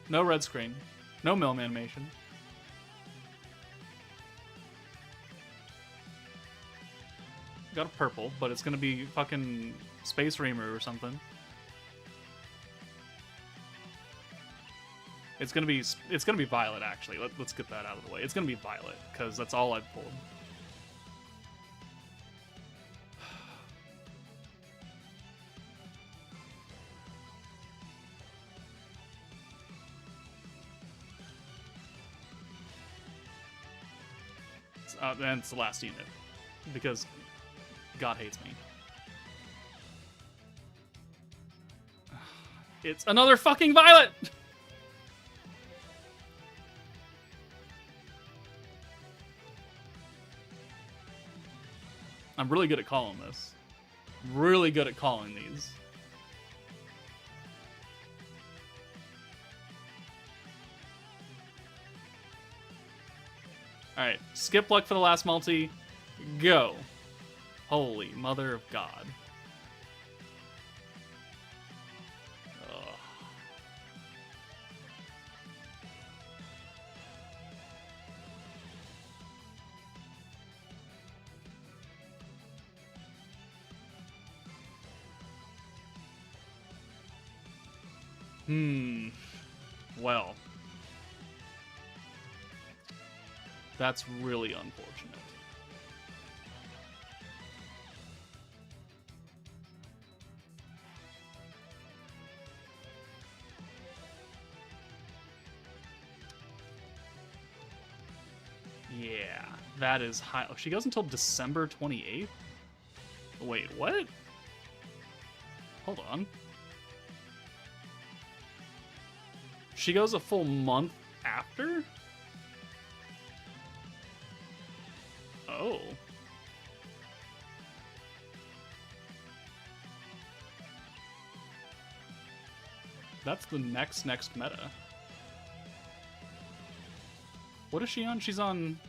No red screen. No Milm animation. got a purple, but it's gonna be fucking Space Reamer or something. It's gonna be Violet, actually. Let's get that out of the way. It's gonna be Violet, because that's all I've pulled. And it's the last unit, because God hates me. It's another fucking Violet! I'm really good at calling this. Really good at calling these. Alright, skip luck for the last multi. Go. Holy mother of God. Ugh. Well. That's really unfortunate. Yeah, that is high. Oh, she goes until December 28th? Wait, what? Hold on. She goes a full month after? Oh. That's the next meta. What is she on? She's on...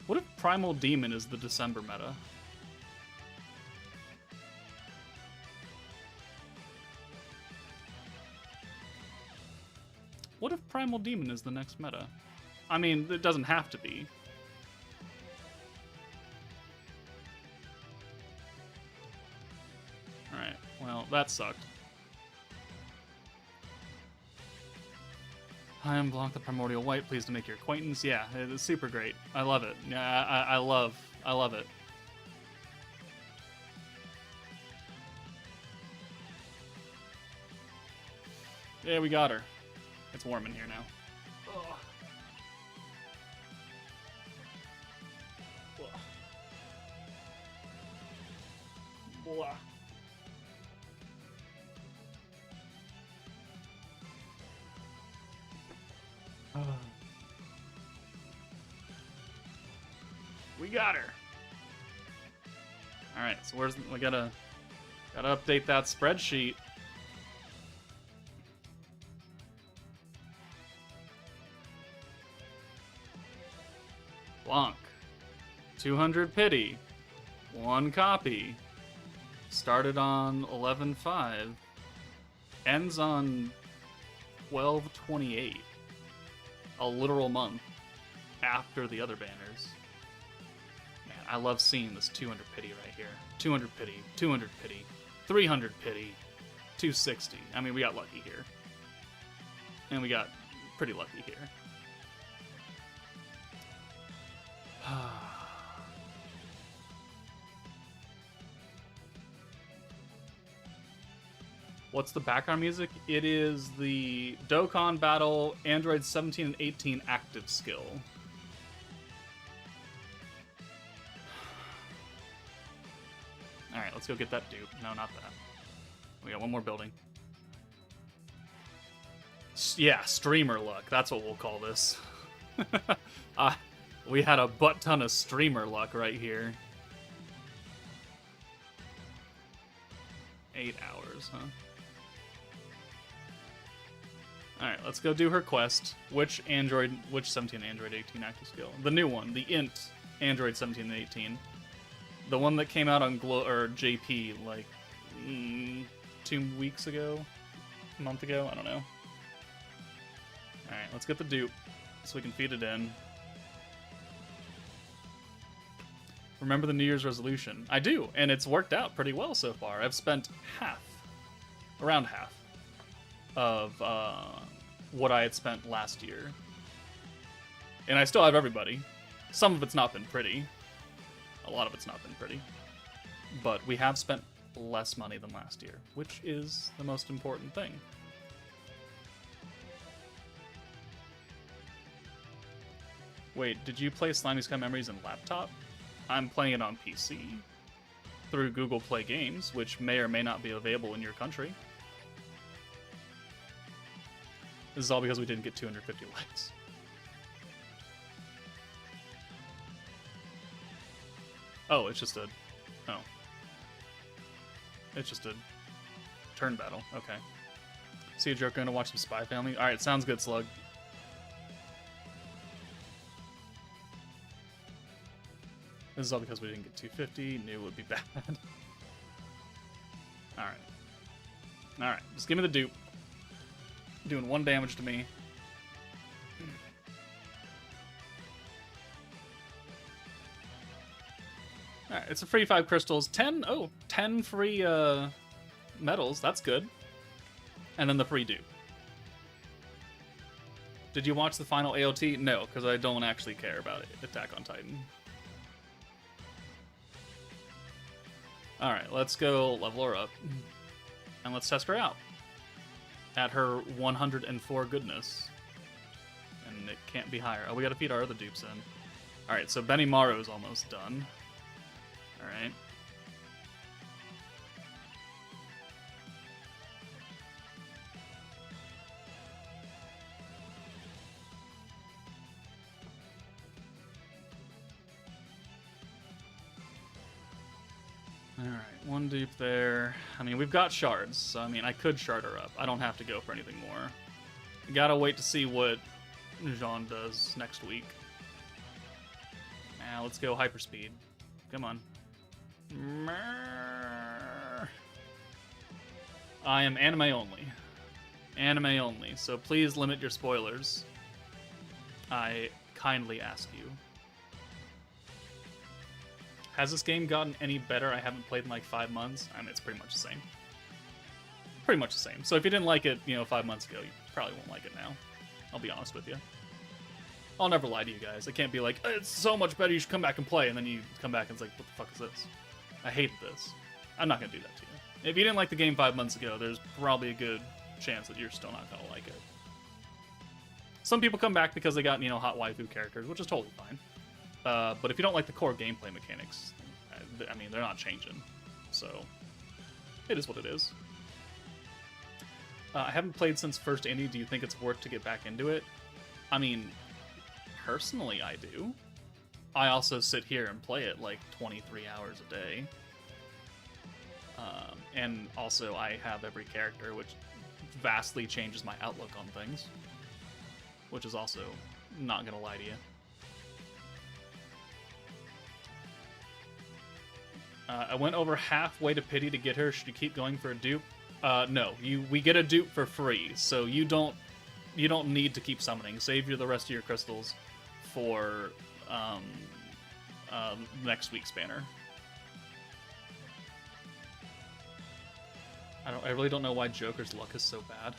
What if Primal Demon is the December meta? What if Primal Demon is the next meta? I mean, it doesn't have to be. Alright, well, that sucked. Hi, I'm Blanc the Primordial White. Pleased to make your acquaintance. Yeah, it's super great. I love it. Yeah, I love it. Yeah, we got her. It's warm in here now. Ugh. Blah. We got her. All right, so we gotta update that spreadsheet. Blanc, 200 pity, 1 copy. Started on 11/5, ends on 12/28. A literal month after the other banners. Man, I love seeing this 200 pity right here. 200 pity, 200 pity, 300 pity, 260. I mean, we got lucky here. And we got pretty lucky here. What's the background music? It is the Dokkan Battle Android 17 and 18 active skill. Alright, let's go get that dupe. No, not that. We got one more building. Yeah, streamer luck. That's what we'll call this. We had a butt ton of streamer luck right here. 8 hours, huh? Alright, let's go do her quest. Which 17 Android 18 active skill? The new one, the int Android 17 and 18. The one that came out on JP like 2 weeks ago? A month ago? I don't know. Alright, let's get the dupe so we can feed it in. Remember the New Year's resolution? I do, and it's worked out pretty well so far. I've spent around half, of what I had spent last year. And I still have everybody. Some of it's not been pretty. A lot of it's not been pretty. But we have spent less money than last year, which is the most important thing. Wait, did you play Slimy Sky Memories in laptop? I'm playing it on PC through Google Play Games, which may or may not be available in your country. This is all because we didn't get 250 likes. Oh, it's just a... Oh. It's just a turn battle. Okay. See a joke, gonna watch some Spy Family? Alright, sounds good, Slug. This is all because we didn't get 250. Knew it would be bad. Alright. Alright, just give me the dupe. Doing 1 damage to me. Alright, it's a free 5 crystals. 10? Oh, 10 free medals. That's good. And then the free dupe. Did you watch the final AOT? No, because I don't actually care about it. Attack on Titan. Alright, let's go level her up. And let's test her out. At her 104 goodness. And it can't be higher. Oh, we gotta feed our other dupes in. Alright, so Benimaru's almost done. Alright. Alright, 1 dupe there. I mean, we've got shards, so I mean, I could shard her up. I don't have to go for anything more. Gotta wait to see what Jean does next week. Now, let's go hyperspeed. Come on. I am anime only. Anime only, so please limit your spoilers. I kindly ask you. Has this game gotten any better? I haven't played in like 5 months. I mean, it's pretty much the same. Pretty much the same. So if you didn't like it, 5 months ago, you probably won't like it now. I'll be honest with you. I'll never lie to you guys. I can't be like, it's so much better, you should come back and play, and then you come back and it's like, what the fuck is this? I hated this. I'm not gonna do that to you. If you didn't like the game 5 months ago, there's probably a good chance that you're still not gonna like it. Some people come back because they got, hot waifu characters, which is totally fine. But if you don't like the core gameplay mechanics, I mean, they're not changing. So, it is what it is. I haven't played since first ANNI. Do you think it's worth to get back into it? I mean, personally, I do. I also sit here and play it like 23 hours a day. And also, I have every character, which vastly changes my outlook on things. Which is also not gonna lie to you. I went over halfway to pity to get her. Should you keep going for a dupe? No. We get a dupe for free, so you don't need to keep summoning. Save the rest of your crystals for next week's banner. I really don't know why Joker's luck is so bad.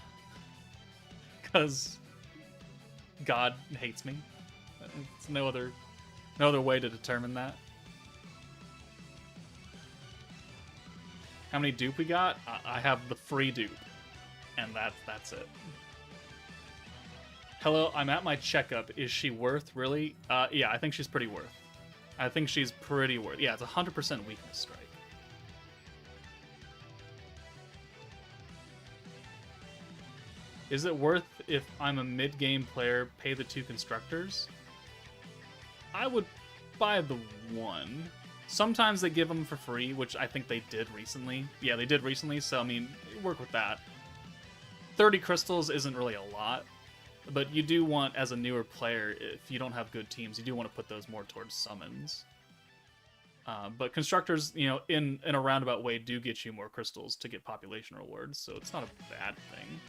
Because God hates me. It's no other way to determine that. How many dupe we got? I have the free dupe, and that's it. Hello, I'm at my checkup. Is she worth, really? Yeah, I think she's pretty worth. I think she's pretty worth. Yeah, it's 100% weakness strike. Is it worth, if I'm a mid-game player, pay the 2 constructors? I would buy the 1. Sometimes they give them for free, which I think they did recently. Yeah, they did recently, so, I mean, work with that. 30 crystals isn't really a lot, but you do want, as a newer player, if you don't have good teams, you do want to put those more towards summons. But constructors, in a roundabout way, do get you more crystals to get population rewards, so it's not a bad thing.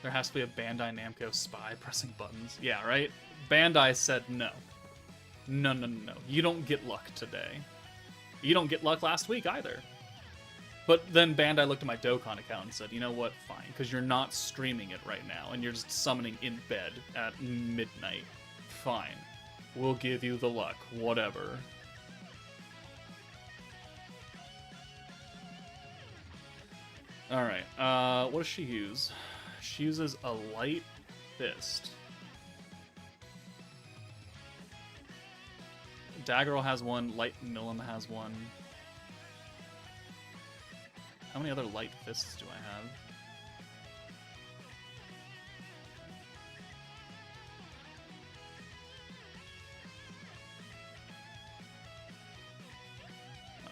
There has to be a Bandai Namco spy pressing buttons. Yeah, right? Bandai said no. No, no, no, no. You don't get luck today. You don't get luck last week either. But then Bandai looked at my Dokkan account and said, you know what, fine, because you're not streaming it right now, and you're just summoning in bed at midnight. Fine. We'll give you the luck. Whatever. Alright, what does she use? She uses a light fist. Daggerl has one, Light Milim has one. How many other light fists do I have?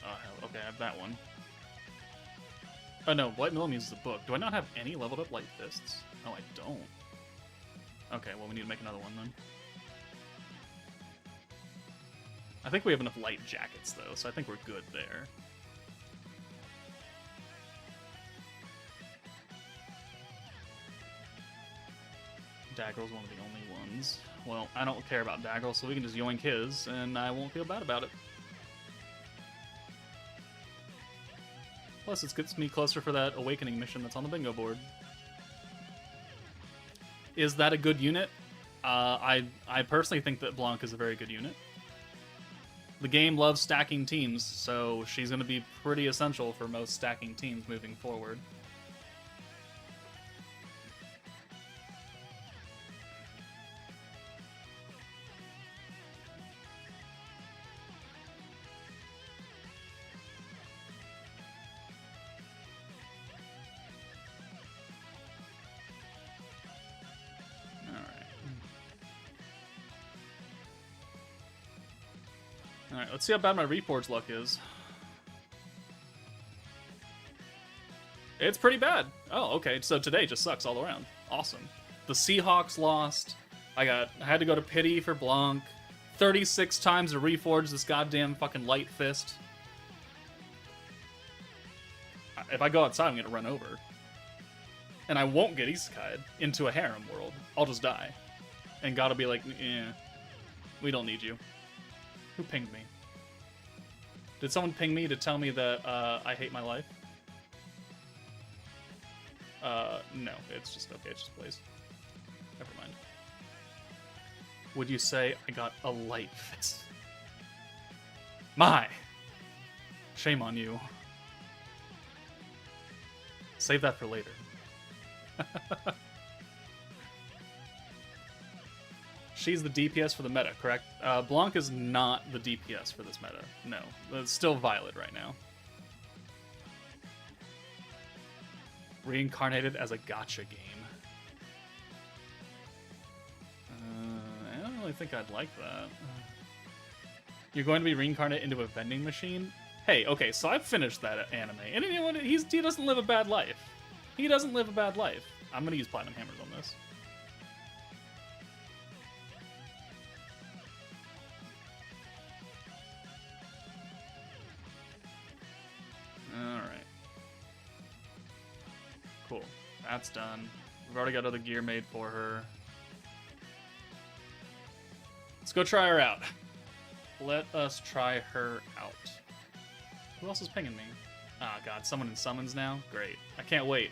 Oh, hell, okay, I have that one. Oh no, Light Milim uses the book. Do I not have any leveled up light fists? Oh, I don't. Okay, well we need to make another one then. I think we have enough light jackets though, so I think we're good there. Daggerl's one of the only ones. Well, I don't care about Daggerl, so we can just yoink his, and I won't feel bad about it. Plus, it gets me closer for that Awakening mission that's on the bingo board. Is that a good unit? I personally think that Blanc is a very good unit. The game loves stacking teams, so she's going to be pretty essential for most stacking teams moving forward. Alright, let's see how bad my Reforge luck is. It's pretty bad. Oh, okay, so today just sucks all around. Awesome. The Seahawks lost. I had to go to pity for Blanc. 36 times to Reforge this goddamn fucking light fist. If I go outside, I'm gonna run over. And I won't get Isekai into a harem world. I'll just die. And God will be like, eh, we don't need you. Who pinged me? Did someone ping me to tell me that I hate my life? No, it's just okay, it just plays. Never mind. Would you say I got a light fist? My! Shame on you. Save that for later. She's the DPS for the meta, correct? Blanc is not the DPS for this meta. No, it's still Violet right now. Reincarnated as a gacha game. I don't really think I'd like that. You're going to be reincarnated into a vending machine? Hey, okay, so I've finished that anime, and you know what? He doesn't live a bad life. He doesn't live a bad life. I'm gonna use Platinum Hammers on this. Alright. Cool. That's done. We've already got other gear made for her. Let's go try her out. Let us try her out. Who else is pinging me? Ah, God, someone in summons now? Great. I can't wait.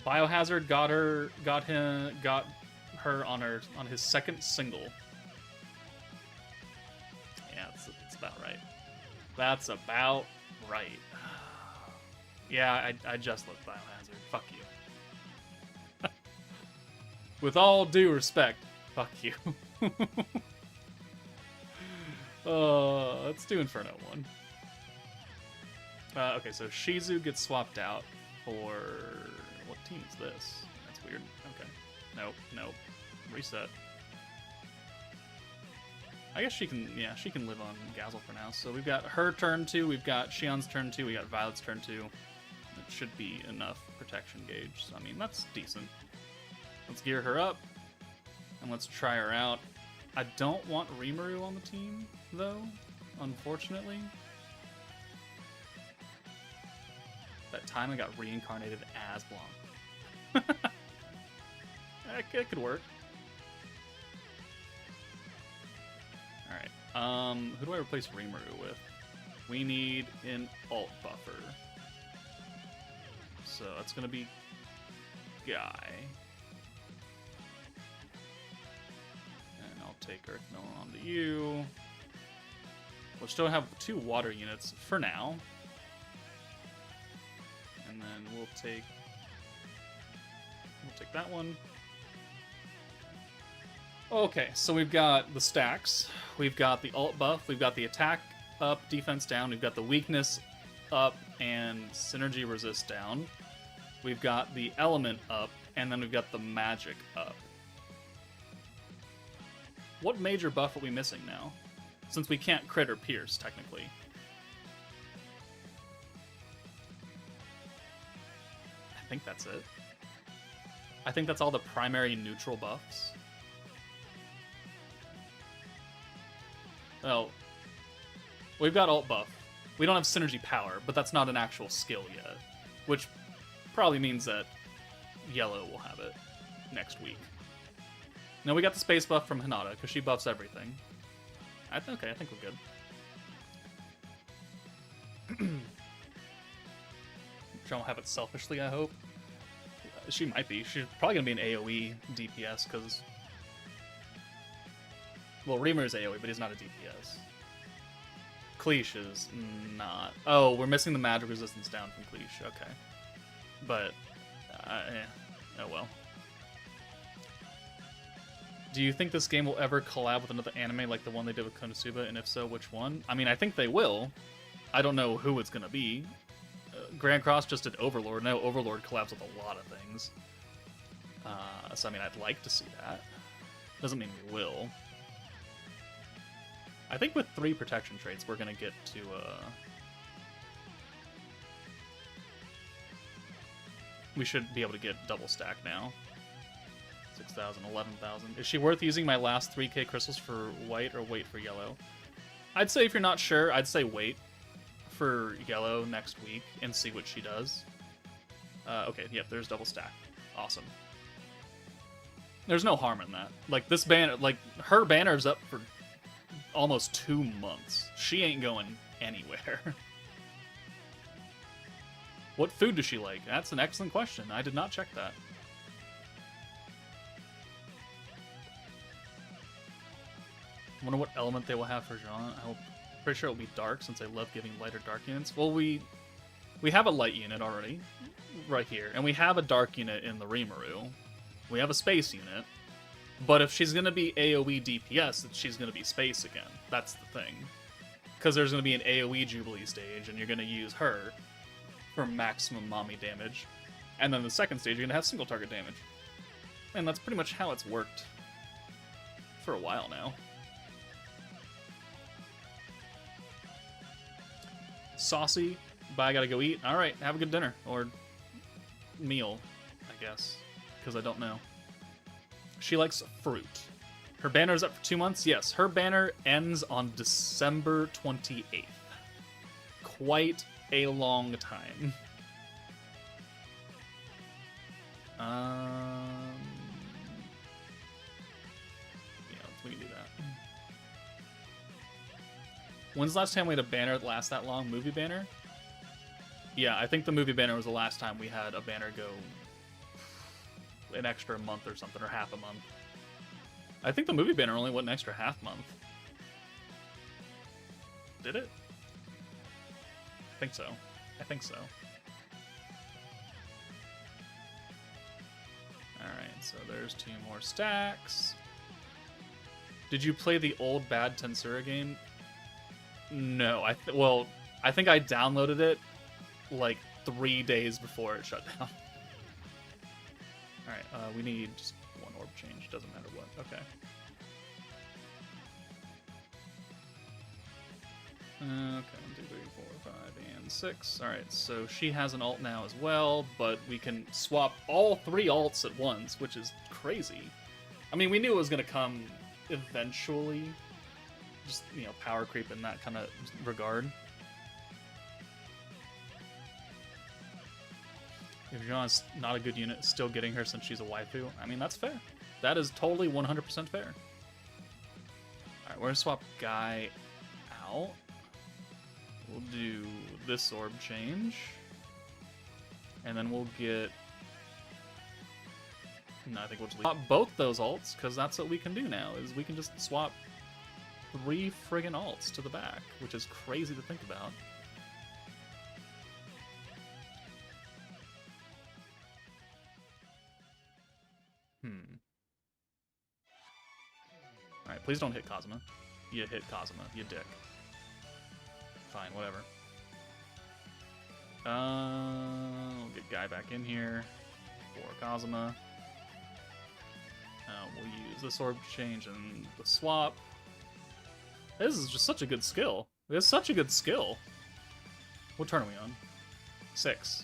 Biohazard got her on his second single. Yeah, that's about right. That's about right. Yeah, I just looked Biohazard. Fuck you. With all due respect, fuck you. Let's do Inferno 1. Okay, so Shizu gets swapped out for... What team is this? That's weird. Okay. Nope. Reset. I guess she can, yeah, she can live on Gazel for now. So we've got her turn 2, we've got Shion's turn 2, we got Violet's turn 2. It should be enough protection gauge. So, I mean, that's decent. Let's gear her up, and let's try her out. I don't want Rimuru on the team, though, unfortunately. That time I got reincarnated as Blanc. That could work. Alright, who do I replace Rimuru with? We need an alt buffer. So that's gonna be Guy. And I'll take Earthmelon onto you. We'll still have 2 water units for now. And then we'll take that one. Okay, so we've got the stacks. We've got the alt buff. We've got the attack up, defense down. We've got the weakness up and synergy resist down. We've got the element up, and then we've got the magic up. What major buff are we missing now? Since we can't crit or pierce, technically. I think that's it. I think that's all the primary neutral buffs. Well, we've got alt buff. We don't have synergy power, but that's not an actual skill yet. Which probably means that Yellow will have it next week. No, we got the space buff from Hinata, because she buffs everything. Okay, I think we're good. She won't have it selfishly, I hope. She might be. She's probably going to be an AoE DPS, because... Well, Reamer is AoE, but he's not a DPS. Cleache is not. Oh, we're missing the magic resistance down from Cleache. Okay. But, oh well. Do you think this game will ever collab with another anime like the one they did with Konosuba, and if so, which one? I mean, I think they will. I don't know who it's going to be. Grand Cross just did Overlord. No, Overlord collabs with a lot of things. So, I mean, I'd like to see that. Doesn't mean we will. I think with 3 protection traits, we're going to get to... we should be able to get double stack now. 6,000, 11,000. Is she worth using my last 3k crystals for white or wait for yellow? I'd say if you're not sure, I'd say wait for yellow next week and see what she does. Okay, yep, there's double stack. Awesome. There's no harm in that. Like, this banner, like, her banner's up for almost 2 months. She ain't going anywhere. What food does she like? That's an excellent question. I did not check that. I wonder what element they will have for Jean. I'm pretty sure it'll be dark, since I love giving light or dark units. Well, we have a light unit already, right here, and we have a dark unit in the Rimuru. We have a space unit, but if she's going to be AoE DPS, she's going to be space again. That's the thing. Because there's going to be an AoE Jubilee stage, and you're going to use her for maximum mommy damage. And then the second stage, you're going to have single target damage. And that's pretty much how it's worked for a while now. Saucy, but I gotta go eat. Alright, have a good dinner. Or meal, I guess. Because I don't know. She likes fruit. Her banner is up for 2 months? Yes, her banner ends on December 28th. Quite a long time. Yeah, we can do that. When's the last time we had a banner that lasts that long? Movie banner? Yeah, I think the movie banner was the last time we had a banner go an extra month or something, or half a month. I think the movie banner only went an extra half month. Did it? I think so. I think so. Alright, so there's 2 more stacks. Did you play the old bad Tensura game? No, I think I downloaded it like 3 days before it shut down. Alright, we need just 1 orb change, doesn't matter what. Okay. Okay, 1, 2, 3, 4, 5, and 6. Alright, so she has an alt now as well, but we can swap all 3 alts at once, which is crazy. I mean, we knew it was going to come eventually. Just, you know, power creep in that kind of regard. If Jean's not a good unit, still getting her since she's a waifu. I mean, that's fair. That is totally 100% fair. Alright, we're gonna swap Guy out. We'll do this orb change. And then we'll get... No, I think we'll just swap both those alts, because that's what we can do now, is we can just swap 3 friggin' alts to the back, which is crazy to think about. Alright, please don't hit Kazuma. You hit Kazuma, you dick. Fine, whatever. We'll get Guy back in here for Kazuma. We'll use this orb change and the swap. This is just such a good skill. It's such a good skill. What turn are we on? 6.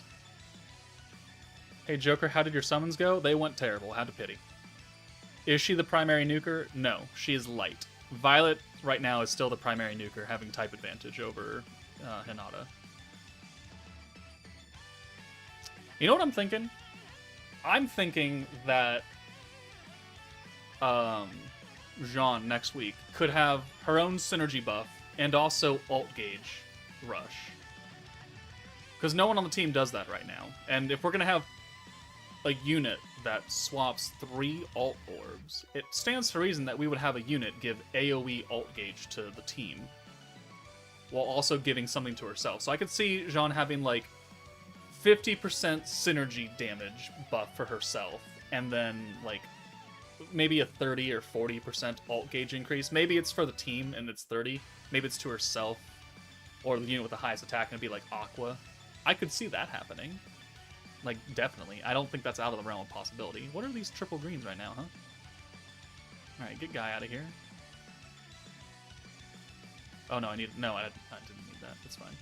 Hey Joker, how did your summons go? They went terrible. Had to pity. Is she the primary nuker? No, she is light. Violet right now is still the primary nuker, having type advantage over Hinata. You know what I'm thinking? I'm thinking that Jean next week could have her own synergy buff and also alt gauge rush. Because no one on the team does that right now. And if we're going to have a unit that swaps 3 alt orbs, it stands to reason that we would have a unit give AoE alt gauge to the team while also giving something to herself. So I could see Jean having like 50% synergy damage buff for herself, and then like maybe a 30 or 40% alt gauge increase. Maybe it's for the team and it's 30. Maybe it's to herself or the unit with the highest attack, and it'd be like Aqua. I could see that happening. Like, definitely. I don't think that's out of the realm of possibility. What are these triple greens right now, huh? Alright, get Guy out of here. Oh, no, I didn't need that. That's fine.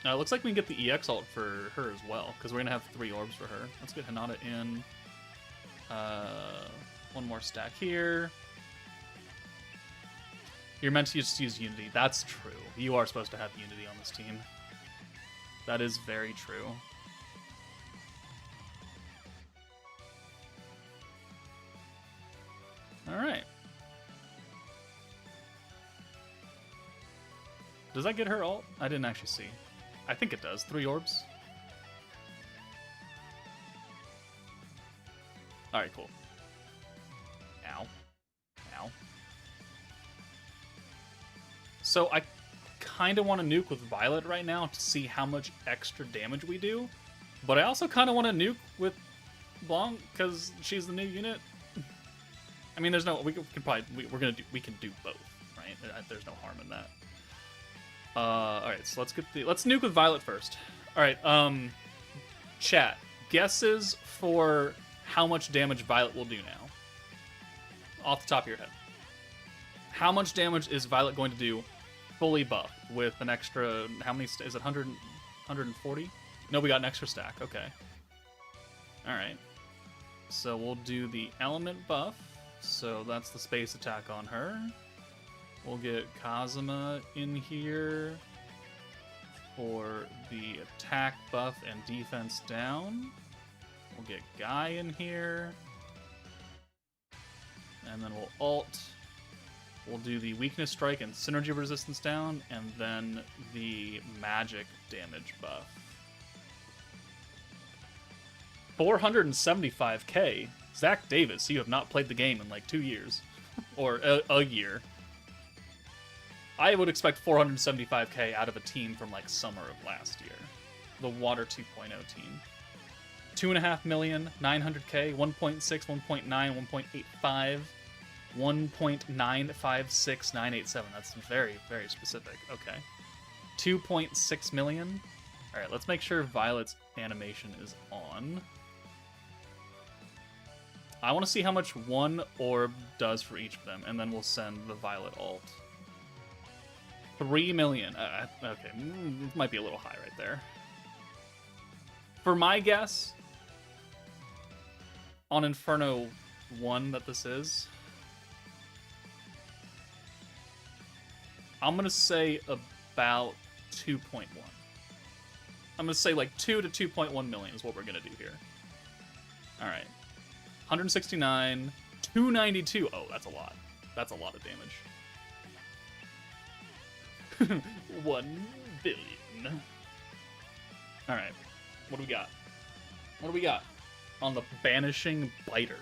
It looks like we can get the EX ult for her as well, because we're going to have 3 orbs for her. Let's get Hinata in. One more stack here. You're meant to just use Unity. That's true. You are supposed to have Unity on this team. That is very true. Alright. Does that get her ult? I didn't actually see. I think it does. 3 orbs. Alright, cool. Ow. Ow. So I kind of want to nuke with Violet right now to see how much extra damage we do, but I also kind of want to nuke with Blanc because she's the new unit. I mean, there's no we can do both, right? There's no harm in that. All right, so let's nuke with Violet first. All right, chat, guesses for how much damage Violet will do now, off the top of your head. How much damage is Violet going to do fully buffed with an extra, how many, is it 100, 140? No, we got an extra stack, okay. Alright. So we'll do the element buff, so that's the space attack on her. We'll get Kazuma in here for the attack buff and defense down. We'll get Guy in here. And then we'll ult. We'll do the weakness strike and synergy resistance down, and then the magic damage buff. 475k. Zach Davis, you have not played the game in like 2 years. Or a year. I would expect 475k out of a team from like summer of last year. The Water 2.0 team. 2.5 million, 900k, 1.6, 1.9, 1.85. 1.956987. That's very, very specific. Okay. 2.6 million. All right, let's make sure Violet's animation is on. I want to see how much one orb does for each of them, and then we'll send the Violet ult. 3 million. Okay, might be a little high right there. For my guess, on Inferno 1 that this is, I'm going to say about 2.1. I'm gonna say like 2 to 2.1 million is what we're gonna do here. All right, 169, 292. Oh, that's a lot. That's a lot of damage. 1 billion. All right, what do we got? What do we got on the Banishing Biter?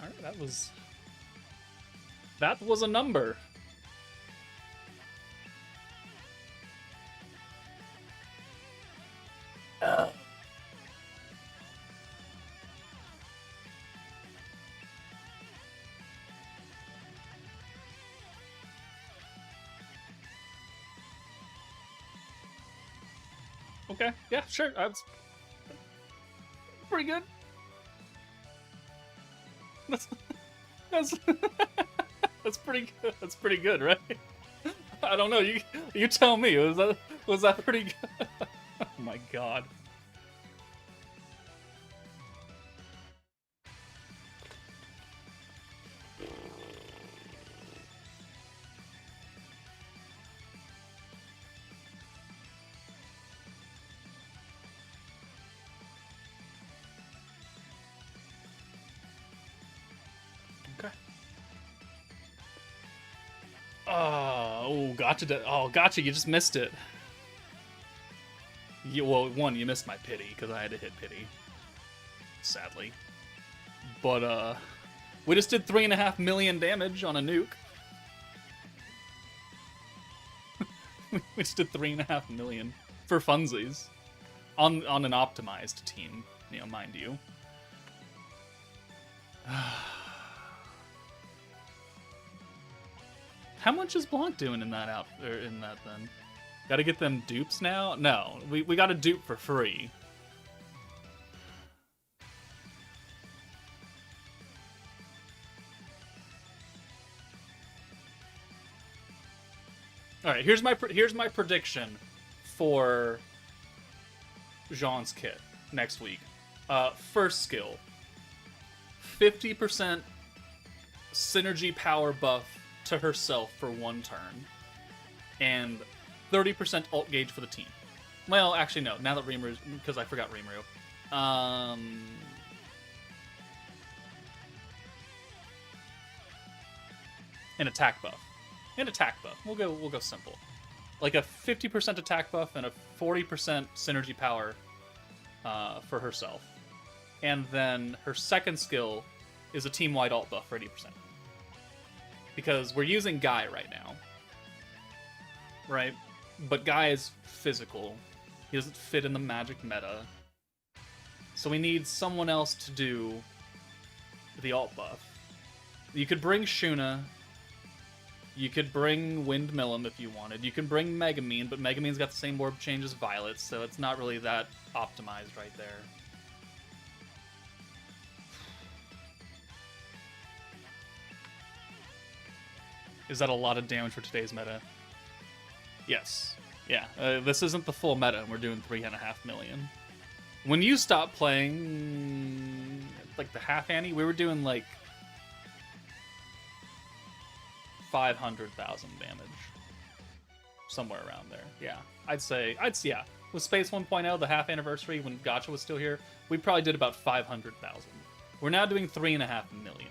All right, that was a number. Okay, yeah, sure. That's pretty good. That's that's pretty good. That's pretty good, right? I don't know. You tell me. Was that pretty good? Oh my god. Okay. Oh, gotcha. Oh, gotcha. You just missed it. Well, one, you missed my pity because I had to hit pity. Sadly. But we just did 3.5 million damage on a nuke. We just did 3.5 million for funsies on an optimized team, mind you. How much is Blanc doing in that then? Gotta get them dupes now? No, we got a dupe for free. All right, here's my prediction for Jean's kit next week. First skill, 50% synergy power buff to herself for 1 turn, and 30% ult gauge for the team. Well, actually, no. Now that Rimuru, because I forgot Rimuru. An attack buff. We'll go simple. Like a 50% attack buff and a 40% synergy power for herself. And then her second skill is a team-wide ult buff for 80%. Because we're using Guy right now. Right? But Guy is physical. He doesn't fit in the magic meta. So we need someone else to do the ult buff. You could bring Shuna. You could bring Windmillum if you wanted. You can bring Megamine, but Megamine's got the same orb change as Violet, so it's not really that optimized right there. Is that a lot of damage for today's meta? Yes. Yeah. This isn't the full meta, and we're doing 3.5 million. When you stopped playing, like, the half Annie, we were doing, like, 500,000 damage. Somewhere around there. Yeah. Yeah. With Space 1.0, the half anniversary, when Gacha was still here, we probably did about 500,000. We're now doing 3.5 million.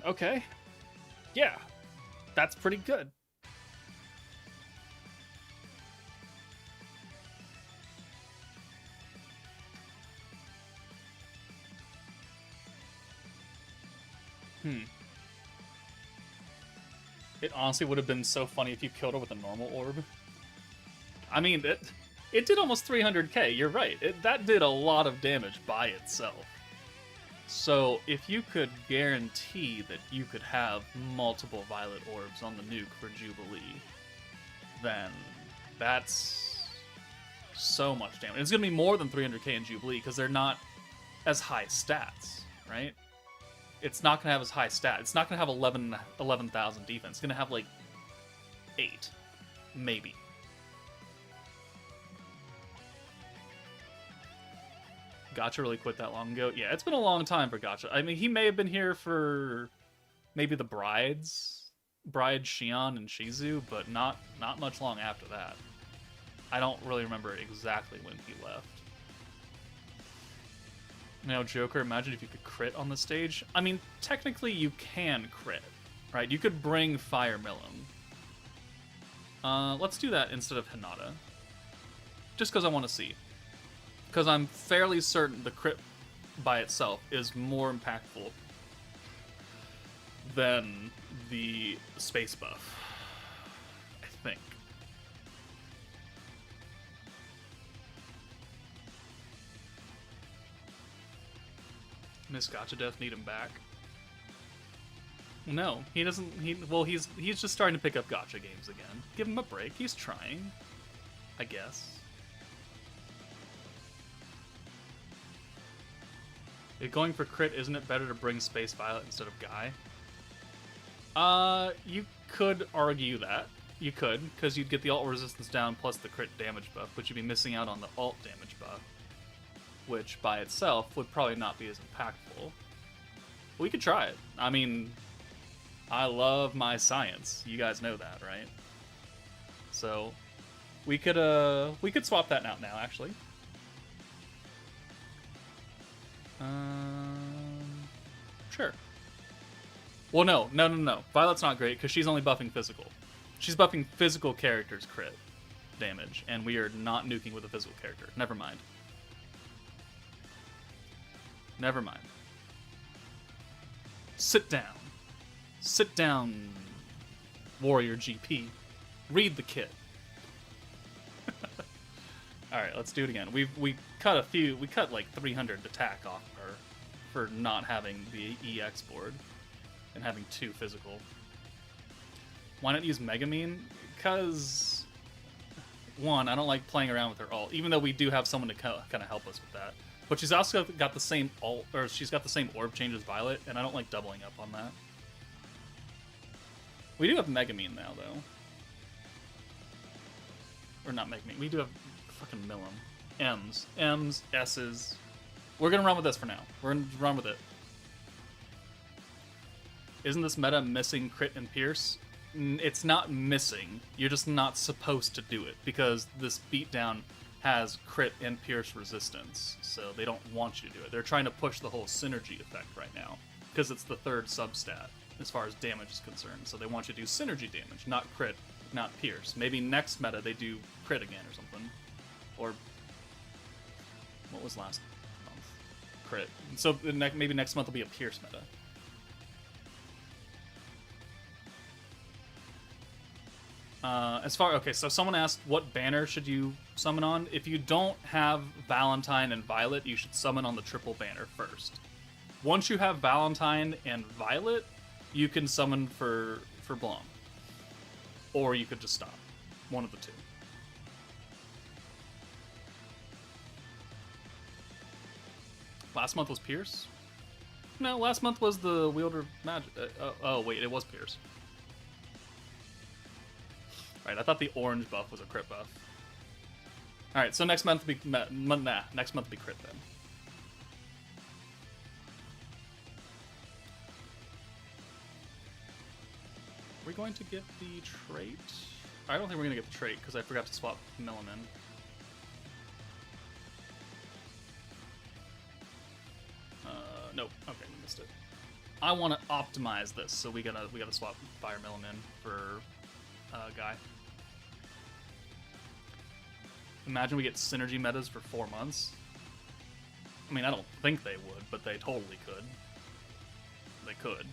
Okay. Yeah. That's pretty good. It honestly would have been so funny if you killed her with a normal orb. I mean, it did almost 300k. You're right. That did a lot of damage by itself. So if you could guarantee that you could have multiple violet orbs on the nuke for Jubilee, then that's so much damage. It's going to be more than 300k in Jubilee because they're not as high stats, right? It's not going to have as high stats. It's not going to have 11,000 defense. It's going to have like 8, maybe. Gacha really quit that long ago. Yeah, it's been a long time for Gacha. I mean, he may have been here for maybe the brides, Bride Shion and Shizu, but not much long after that. I don't really remember exactly when he left. Now, Joker, imagine if you could crit on the stage. I mean, technically you can crit, right? You could bring Fire Millum. Let's do that instead of Hinata. Just because I want to see. Because I'm fairly certain the crit by itself is more impactful than the space buff, I think. Miss Gotcha Death need him back. No, he doesn't. He's just starting to pick up Gotcha games again. Give him a break. He's trying, I guess. If going for crit, isn't it better to bring Space Violet instead of Guy? You could argue that. You could, because you'd get the ult resistance down plus the crit damage buff, but you'd be missing out on the ult damage buff, which by itself would probably not be as impactful. We could try it. I mean, I love my science. You guys know that, right? So we could swap that out now, actually. Sure. Well, no. Violet's not great because she's only buffing physical. She's buffing physical characters' crit damage, and we are not nuking with a physical character. Never mind. Never mind. Sit down. Sit down, Warrior GP. Read the kit. Alright, let's do it again. We cut like 300 attack off her for not having the EX board and having 2 physical. Why not use Megamine? Because, 1, I don't like playing around with her ult, even though we do have someone to kind of help us with that. But she's also got the same ult, or she's got the same orb change as Violet, and I don't like doubling up on that. We do have Megamine now, though. Or not Megamine, we do have fucking Millum. M's, S's. We're gonna run with this for now. We're gonna run with it. Isn't this meta missing crit and pierce? It's not missing. You're just not supposed to do it because this beatdown has crit and pierce resistance, so they don't want you to do it. They're trying to push the whole synergy effect right now because it's the 3rd substat as far as damage is concerned. So they want you to do synergy damage, not crit, not pierce. Maybe next meta they do crit again or something. Or what was last month? Crit. So maybe next month will be a pierce meta. Okay, so someone asked what banner should you summon on? If you don't have Valentine and Violet, you should summon on the triple banner first. Once you have Valentine and Violet, you can summon for Blanc. Or you could just stop. One of the two. Last month was Pierce? No, last month was the Wielder Magic. Oh, wait, it was Pierce. Right, I thought the orange buff was a crit buff. Alright, so next month will be... next month will be crit then. Are we going to get the trait? I don't think we're going to get the trait because I forgot to swap Millum in. Nope. Okay, we missed it. I want to optimize this, so we gotta swap Fire Millum in for Guy. Imagine we get synergy metas for 4 months. I mean, I don't think they would, but they totally could. They could.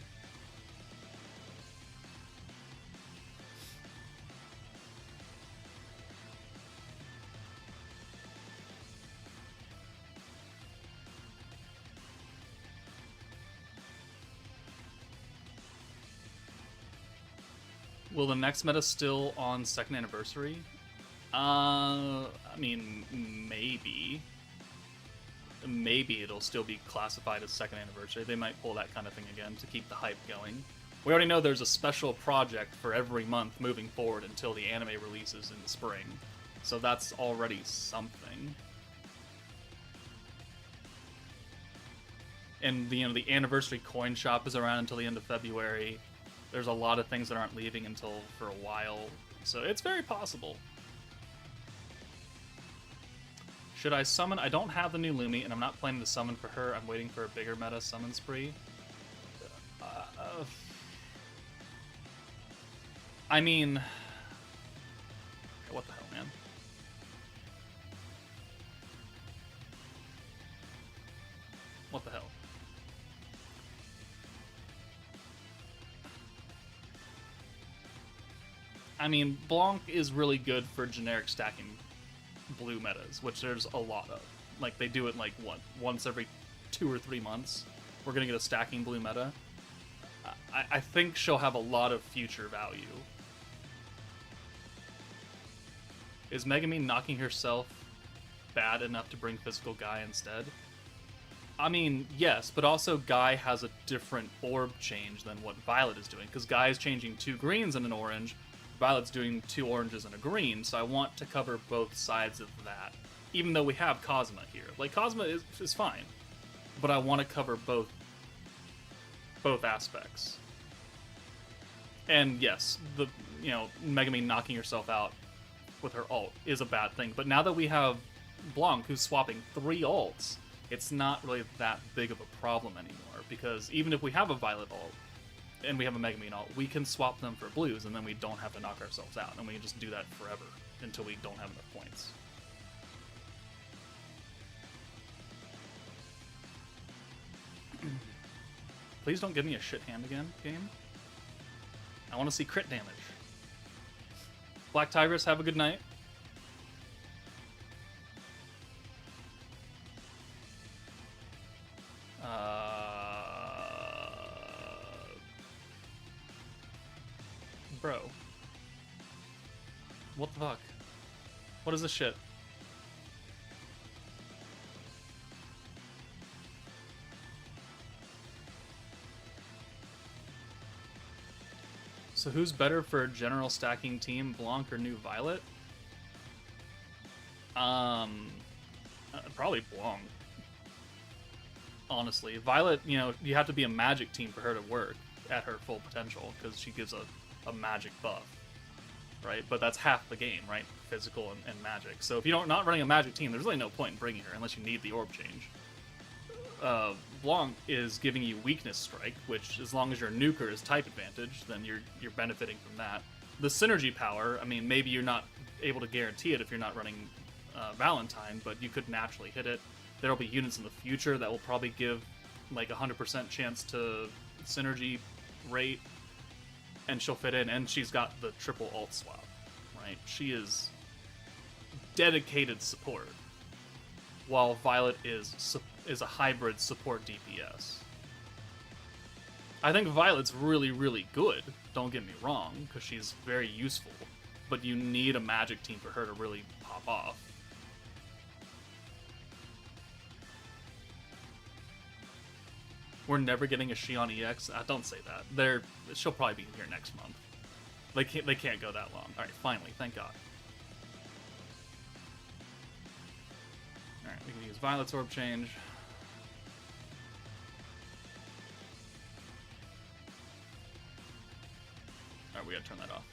Will the next meta still on second anniversary? I mean, maybe. Maybe it'll still be classified as second anniversary. They might pull that kind of thing again to keep the hype going. We already know there's a special project for every month moving forward until the anime releases in the spring. So that's already something. And the anniversary coin shop is around until the end of February. There's a lot of things that aren't leaving until for a while. So it's very possible. Should I summon? I don't have the new Lumi, and I'm not planning to summon for her. I'm waiting for a bigger meta summon spree. I mean... What the hell, man? What the hell? I mean, Blanc is really good for generic stacking blue metas, which there's a lot of. Like, they do it, like, once every 2 or 3 months. We're gonna get a stacking blue meta. I think she'll have a lot of future value. Is Megami knocking herself bad enough to bring physical Guy instead? I mean, yes, but also Guy has a different orb change than what Violet is doing, because Guy is changing 2 greens and an orange, Violet's doing 2 oranges and a green, so I want to cover both sides of that. Even though we have Cosma here. Like, Cosma is fine, but I want to cover both aspects. And yes, Megami knocking herself out with her ult is a bad thing, but now that we have Blanc, who's swapping 3 ults, it's not really that big of a problem anymore, because even if we have a Violet ult, and we have a Megami ult, we can swap them for blues, and then we don't have to knock ourselves out, and we can just do that forever, until we don't have enough points. Please don't give me a shit hand again, game. I want to see crit damage. Black Tigress, have a good night. Bro. What the fuck? What is this shit? So who's better for a general stacking team, Blanc or New Violet? Probably Blanc. Honestly, Violet, you have to be a magic team for her to work at her full potential, because she gives a magic buff, right? But that's half the game, right? Physical and magic. So if you're not running a magic team, there's really no point in bringing her unless you need the orb change. Blanc is giving you weakness strike, which as long as your nuker is type advantage, then you're benefiting from that. The synergy power, I mean, maybe you're not able to guarantee it if you're not running Valentine, but you could naturally hit it. There'll be units in the future that will probably give like 100% chance to synergy rate, and she'll fit in, and she's got the triple ult swap, right? She is dedicated support, while Violet is a hybrid support DPS. I think Violet's really, really good, don't get me wrong, because she's very useful, but you need a magic team for her to really pop off. We're never getting a Shion EX. Don't say that. She'll probably be here next month. They can't go that long. All right, finally, thank God. All right, we can use Violet's orb change. All right, we gotta turn that off.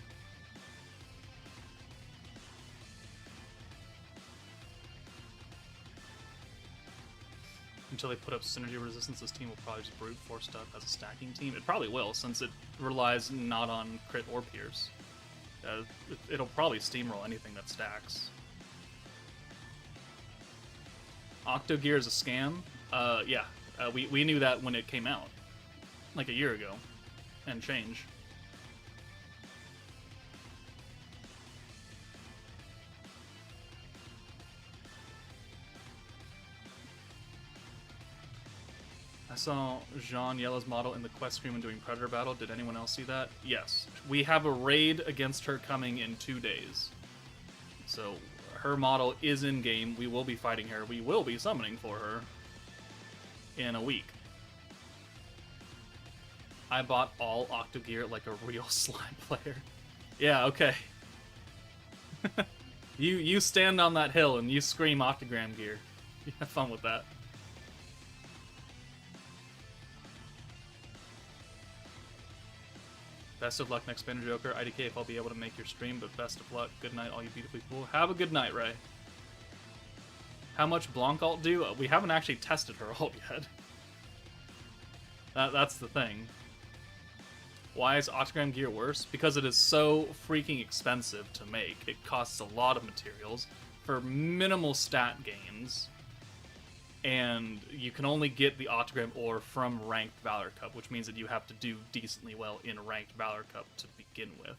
Until they put up synergy resistance, this team will probably just brute force stuff as a stacking team. It probably will, since it relies not on crit or pierce. It'll probably steamroll anything that stacks. Octogear is a scam? Yeah. We knew that when it came out. Like a year ago. And change. I saw Jean Yellow's model in the quest stream when doing Predator Battle. Did anyone else see that? Yes. We have a raid against her coming in 2 days. So her model is in game. We will be fighting her. We will be summoning for her in a week. I bought all Octogear like a real slime player. Yeah, okay. You stand on that hill and you scream Octogram gear. You have fun with that. Best of luck next Banner Joker. IDK if I'll be able to make your stream, but best of luck. Good night, all you beautiful people. Have a good night, Ray. How much Blanc ult do? We haven't actually tested her ult yet. That's the thing. Why is Octogram gear worse? Because it is so freaking expensive to make. It costs a lot of materials for minimal stat gains. And you can only get the Octogram ore from Ranked Valor Cup, which means that you have to do decently well in Ranked Valor Cup to begin with.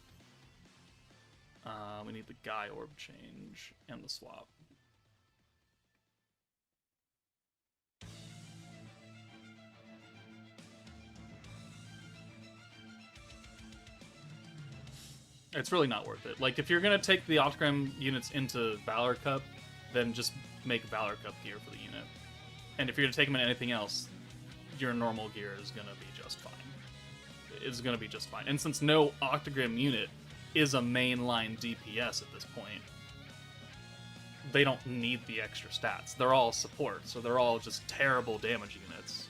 We need the Guy Orb change and the swap. It's really not worth it. Like, if you're going to take the Octogram units into Valor Cup, then just make Valor Cup gear for the unit. And if you're going to take them in anything else, your normal gear is going to be just fine. It's going to be just fine. And since no Octogram unit is a mainline DPS at this point, they don't need the extra stats. They're all support, so they're all just terrible damage units.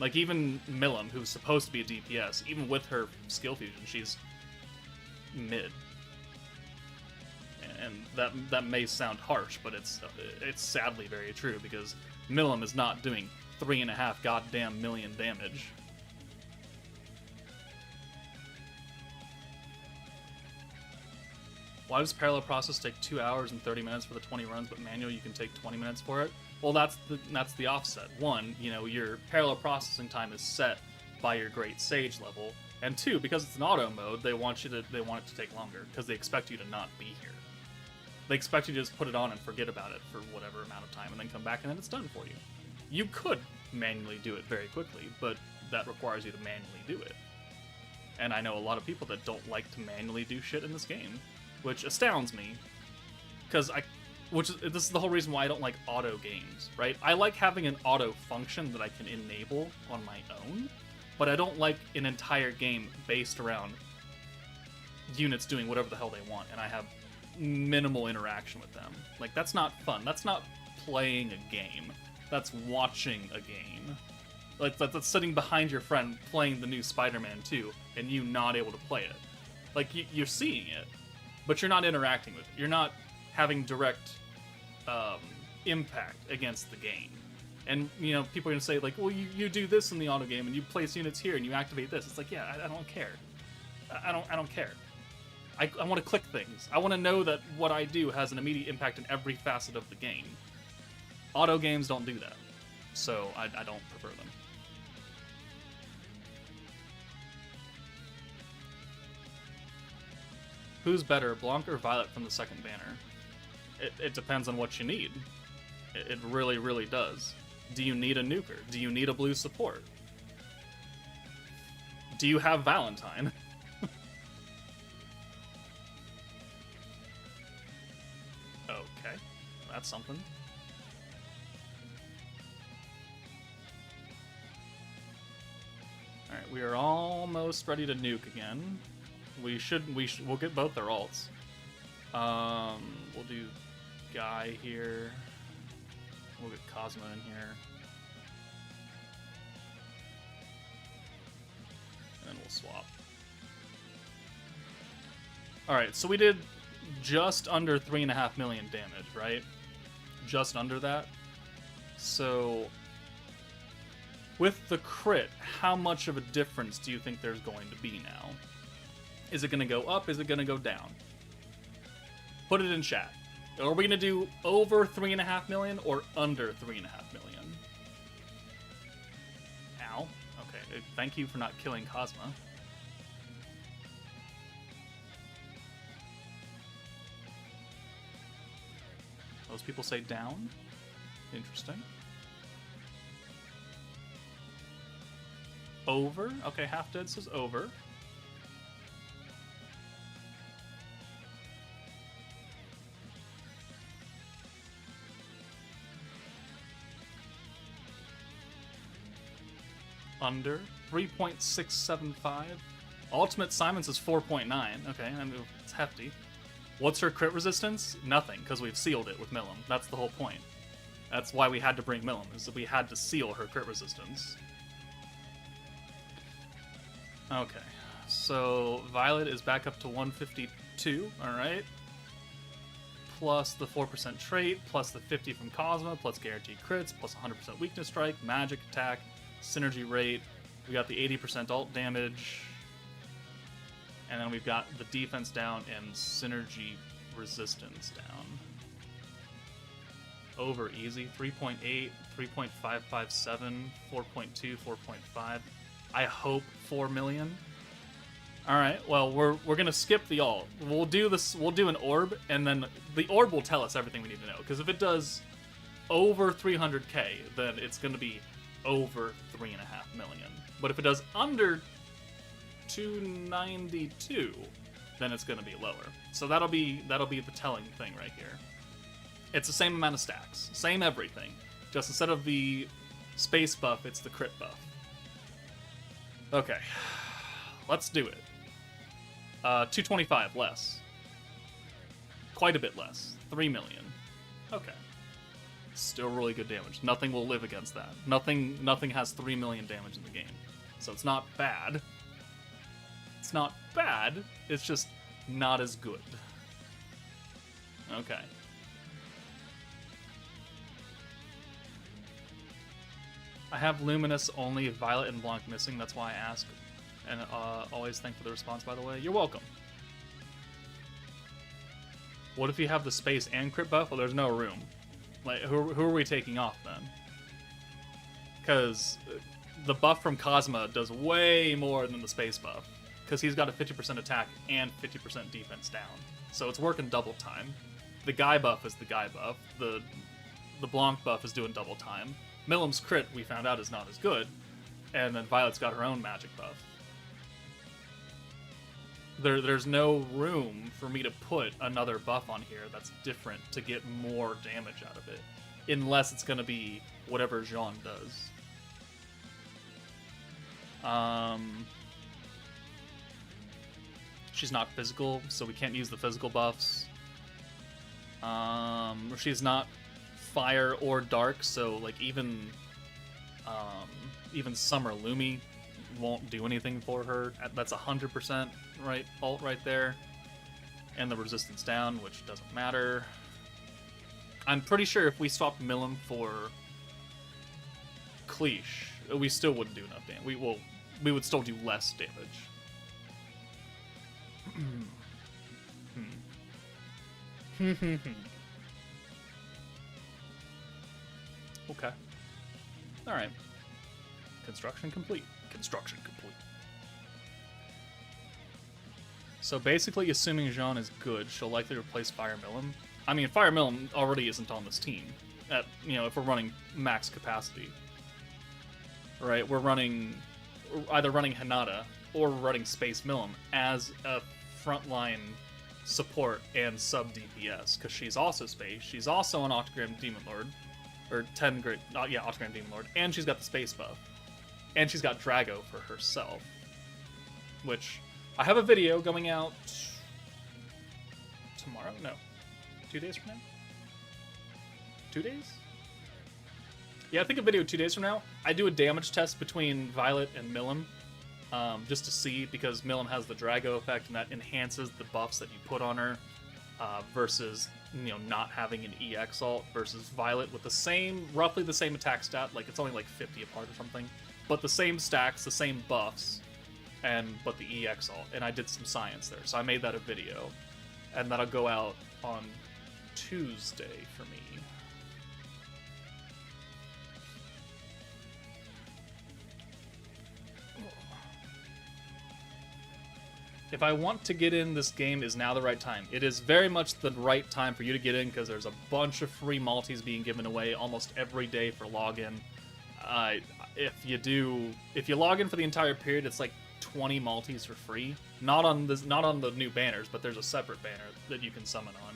Like, even Milim, who's supposed to be a DPS, even with her skill fusion, she's mid. And that may sound harsh, but it's sadly very true, because Milim is not doing 3.5 goddamn million damage. Why does parallel process take 2 hours and 30 minutes for the 20 runs, but manual you can take 20 minutes for it? Well, that's the offset. One, you know, your parallel processing time is set by your Great Sage level, and two, because it's an auto mode, they want it to take longer because they expect you to not be here. They expect you to just put it on and forget about it for whatever amount of time, and then come back and then it's done for you. You could manually do it very quickly, but that requires you to manually do it. And I know a lot of people that don't like to manually do shit in this game, which astounds me, because this is the whole reason why I don't like auto games, right? I like having an auto function that I can enable on my own, but I don't like an entire game based around units doing whatever the hell they want, and I have minimal interaction with them. Like, that's not fun. That's not playing a game. That's watching a game. Like, that's sitting behind your friend playing the new Spider-Man 2, and you not able to play it. Like, you're seeing it, but you're not interacting with it. You're not having direct impact against the game. And, you know, people are going to say, like, well, you do this in the auto game, and you place units here, and you activate this. It's like, yeah, I don't care. I don't care. I want to click things. I want to know that what I do has an immediate impact in every facet of the game. Auto games don't do that, so I don't prefer them. Who's better, Blanc or Violet from the second banner? It depends on what you need. It really, really does. Do you need a nuker? Do you need a blue support? Do you have Valentine? Okay, that's something. Alright, we are almost ready to nuke again. We'll get both their ults. We'll do Guy here. We'll get Cosmo in here. And then we'll swap. Alright, so we did just under 3.5 million damage, right? Just under that. So, with the crit, how much of a difference do you think there's going to be now? Is it going to go up? Is it going to go down? Put it in chat. Are we going to do over 3.5 million or under 3.5 million? Ow. Okay, thank you for not killing Cosmo. Those people say down? Interesting. over. Okay, Half Dead says over. Under 3.675. Ultimate Simon says 4.9. Okay, I mean, it's hefty. What's her crit resistance? Nothing, because we've sealed it with Milim. That's the whole point. That's why we had to bring Milim, is that we had to seal her crit resistance. Okay, so Violet is back up to 152, alright. Plus the 4% trait, plus the 50 from Cosma, plus guaranteed crits, plus 100% weakness strike, magic attack, synergy rate. We got the 80% ult damage. And then we've got the defense down and synergy resistance down. Over easy. 3.8, 3.557, 4.2, 4.5. I hope 4 million. Alright, well, we're gonna skip the ult. We'll do this, we'll do an orb, and then the orb will tell us everything we need to know. Because if it does over 300k, then it's gonna be over 3.5 million. But if it does under 292, then it's going to be lower. So that'll be the telling thing right here. It's the same amount of stacks, same everything. Just instead of the space buff, it's the crit buff. Okay, let's do it. 225 less. Quite a bit less. 3 million. Okay. Still really good damage. Nothing will live against that. Nothing has 3 million damage in the game. So it's not bad. It's not bad, it's just not as good. Okay. I have Luminous only, Violet and Blanc missing, that's why I ask. And always thank for the response, by the way. You're welcome. What if you have the space and crit buff? Well, there's no room. Like, who are we taking off, then? Because the buff from Cosma does way more than the space buff. Because he's got a 50% attack and 50% defense down. So it's working double time. The Guy buff is the Guy buff. The Blanc buff is doing double time. Milim's crit, we found out, is not as good. And then Violet's got her own magic buff. There's no room for me to put another buff on here that's different to get more damage out of it. Unless it's going to be whatever Jean does. She's not physical, so we can't use the physical buffs. She's not fire or dark, so like even Summer Lumi won't do anything for her. That's 100% right ult right there, and the resistance down, which doesn't matter. I'm pretty sure if we swapped Milim for Cleash, we still wouldn't do enough damage. We would still do less damage. Okay. Alright. Construction complete. Construction complete. So basically, assuming Jean is good, she'll likely replace Fire Milim. I mean, Fire Milim already isn't on this team. If we're running max capacity. Right? We're either running Hinata or we're running Space Milim as a frontline support and sub DPS, because she's also space. She's also an Octagram Demon Lord, or 10 great, Octagram Demon Lord, and she's got the space buff, and she's got Drago for herself, which I have a video going out tomorrow. No, 2 days from now. 2 days? Yeah, I think a video 2 days from now. I do a damage test between Violet and Milim. Just to see, because Milim has the Drago effect, and that enhances the buffs that you put on her, versus not having an EX ult, versus Violet with roughly the same attack stat, like it's only like 50 apart or something, but the same stacks, the same buffs, but the EX ult, and I did some science there, so I made that a video, and that'll go out on Tuesday for me. If I want to get in, this game is now the right time. It is very much the right time for you to get in, because there's a bunch of free multis being given away almost every day for login. if you log in for the entire period, it's like 20 multis for free. Not on the new banners, but there's a separate banner that you can summon on.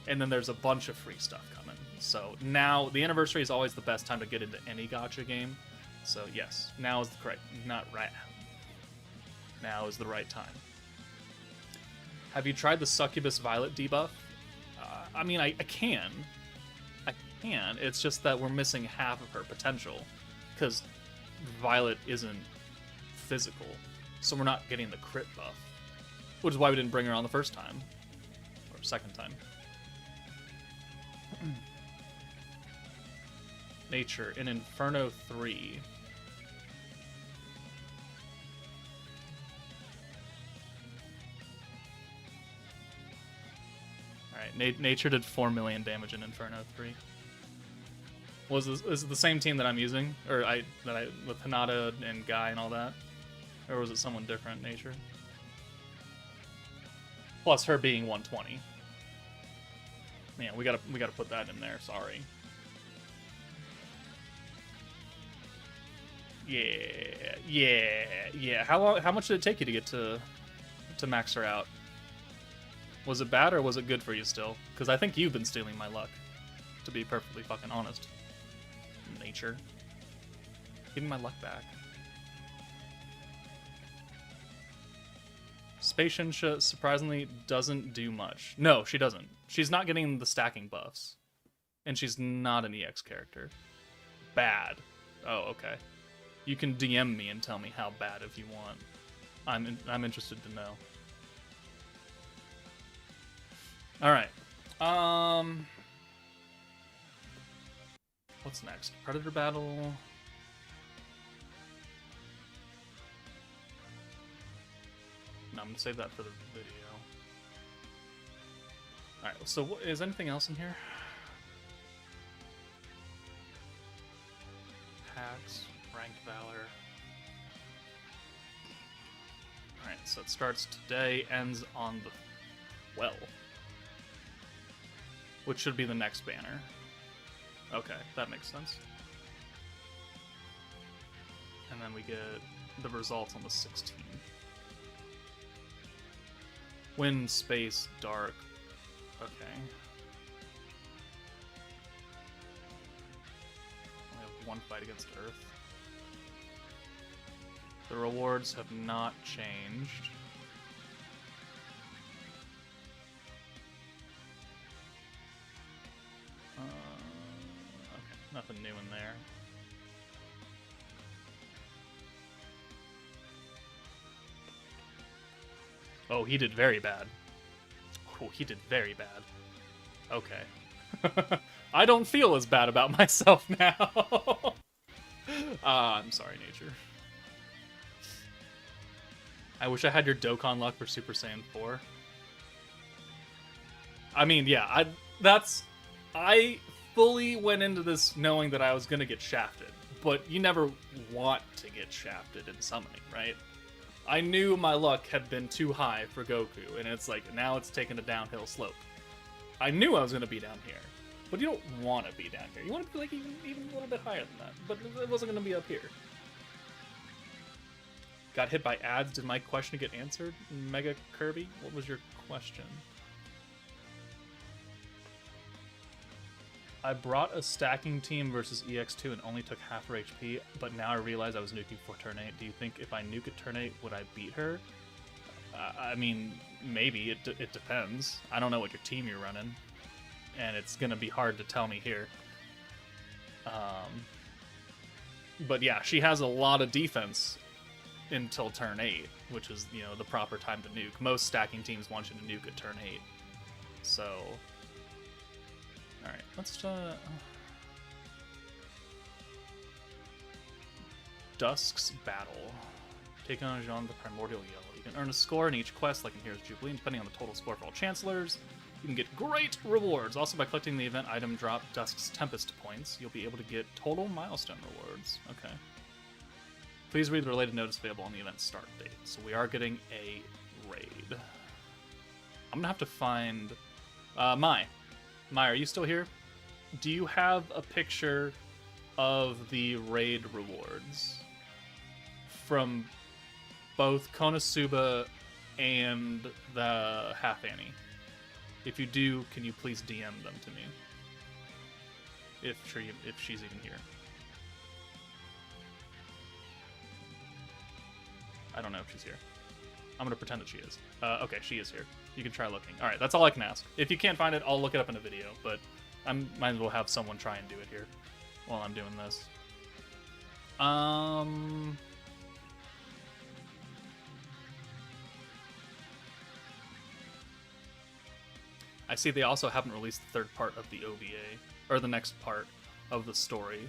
And then there's a bunch of free stuff coming. So now, the anniversary is always the best time to get into any gacha game. So yes, now is the correct, not right now. Now is the right time. Have you tried the Succubus Violet debuff? I mean, I can. It's just that we're missing half of her potential. Because Violet isn't physical. So we're not getting the crit buff. Which is why we didn't bring her on the first time. Or second time. Nature in Inferno 3. Alright, Nature did 4 million damage in Inferno 3. Is it the same team that I'm using? Or with Hinata and Guy and all that? Or was it someone different, Nature? Plus her being 120. Man, we gotta put that in there, sorry. Yeah. How much did it take you to get to max her out? Was it bad or was it good for you still? Because I think you've been stealing my luck, to be perfectly fucking honest. Nature. Give me my luck back. Spaciansha surprisingly doesn't do much. No, she doesn't. She's not getting the stacking buffs. And she's not an EX character. Bad. Oh, okay. You can DM me and tell me how bad if you want. I'm interested to know. Alright. What's next? Predator battle. No, I'm gonna save that for the video. Alright, so is anything else in here? Packs, ranked valor. Alright, so it starts today, ends on the 12th. Which should be the next banner. Okay, that makes sense. And then we get the results on the 16th. Wind, space, dark. Okay. We have one fight against Earth. The rewards have not changed. Okay, nothing new in there. Oh, he did very bad. Oh, he did very bad. Okay. I don't feel as bad about myself now. I'm sorry, Nature. I wish I had your Dokkan luck for Super Saiyan 4. I mean, yeah, I fully went into this knowing that I was gonna get shafted, but you never want to get shafted in summoning, right? I knew my luck had been too high for Goku, and it's like, now it's taking a downhill slope. I knew I was gonna be down here, but you don't want to be down here. You want to be like even a little bit higher than that, but it wasn't gonna be up here. Got hit by ads. Did my question get answered? Mega Kirby, what was your question? I brought a stacking team versus EX2 and only took half her HP, but now I realize I was nuking for turn 8. Do you think if I nuke at turn 8, would I beat her? I mean, maybe. It depends. I don't know what your team you're running, and it's going to be hard to tell me here. But yeah, she has a lot of defense until turn 8, which is, you know, the proper time to nuke. Most stacking teams want you to nuke at turn 8. So... Alright, let's Dusk's Battle. Take on Jean the Primordial Yellow. You can earn a score in each quest, like in Hero's Jubilee, and depending on the total score for all Chancellors, you can get great rewards. Also, by collecting the event item drop Dusk's Tempest points, you'll be able to get total milestone rewards. Okay. Please read the related notice available on the event start date. So we are getting a raid. I'm gonna have to find... Mai, are you still here? Do you have a picture of the raid rewards from both Konosuba and the Half Annie? If you do, can you please DM them to me? If she's even here. I don't know if she's here. I'm gonna pretend that she is. Okay, she is here. You can try looking. All right, that's all I can ask. If you can't find it, I'll look it up in a video, but I might as well have someone try and do it here while I'm doing this. I see they also haven't released the third part of the OVA, or the next part of the story,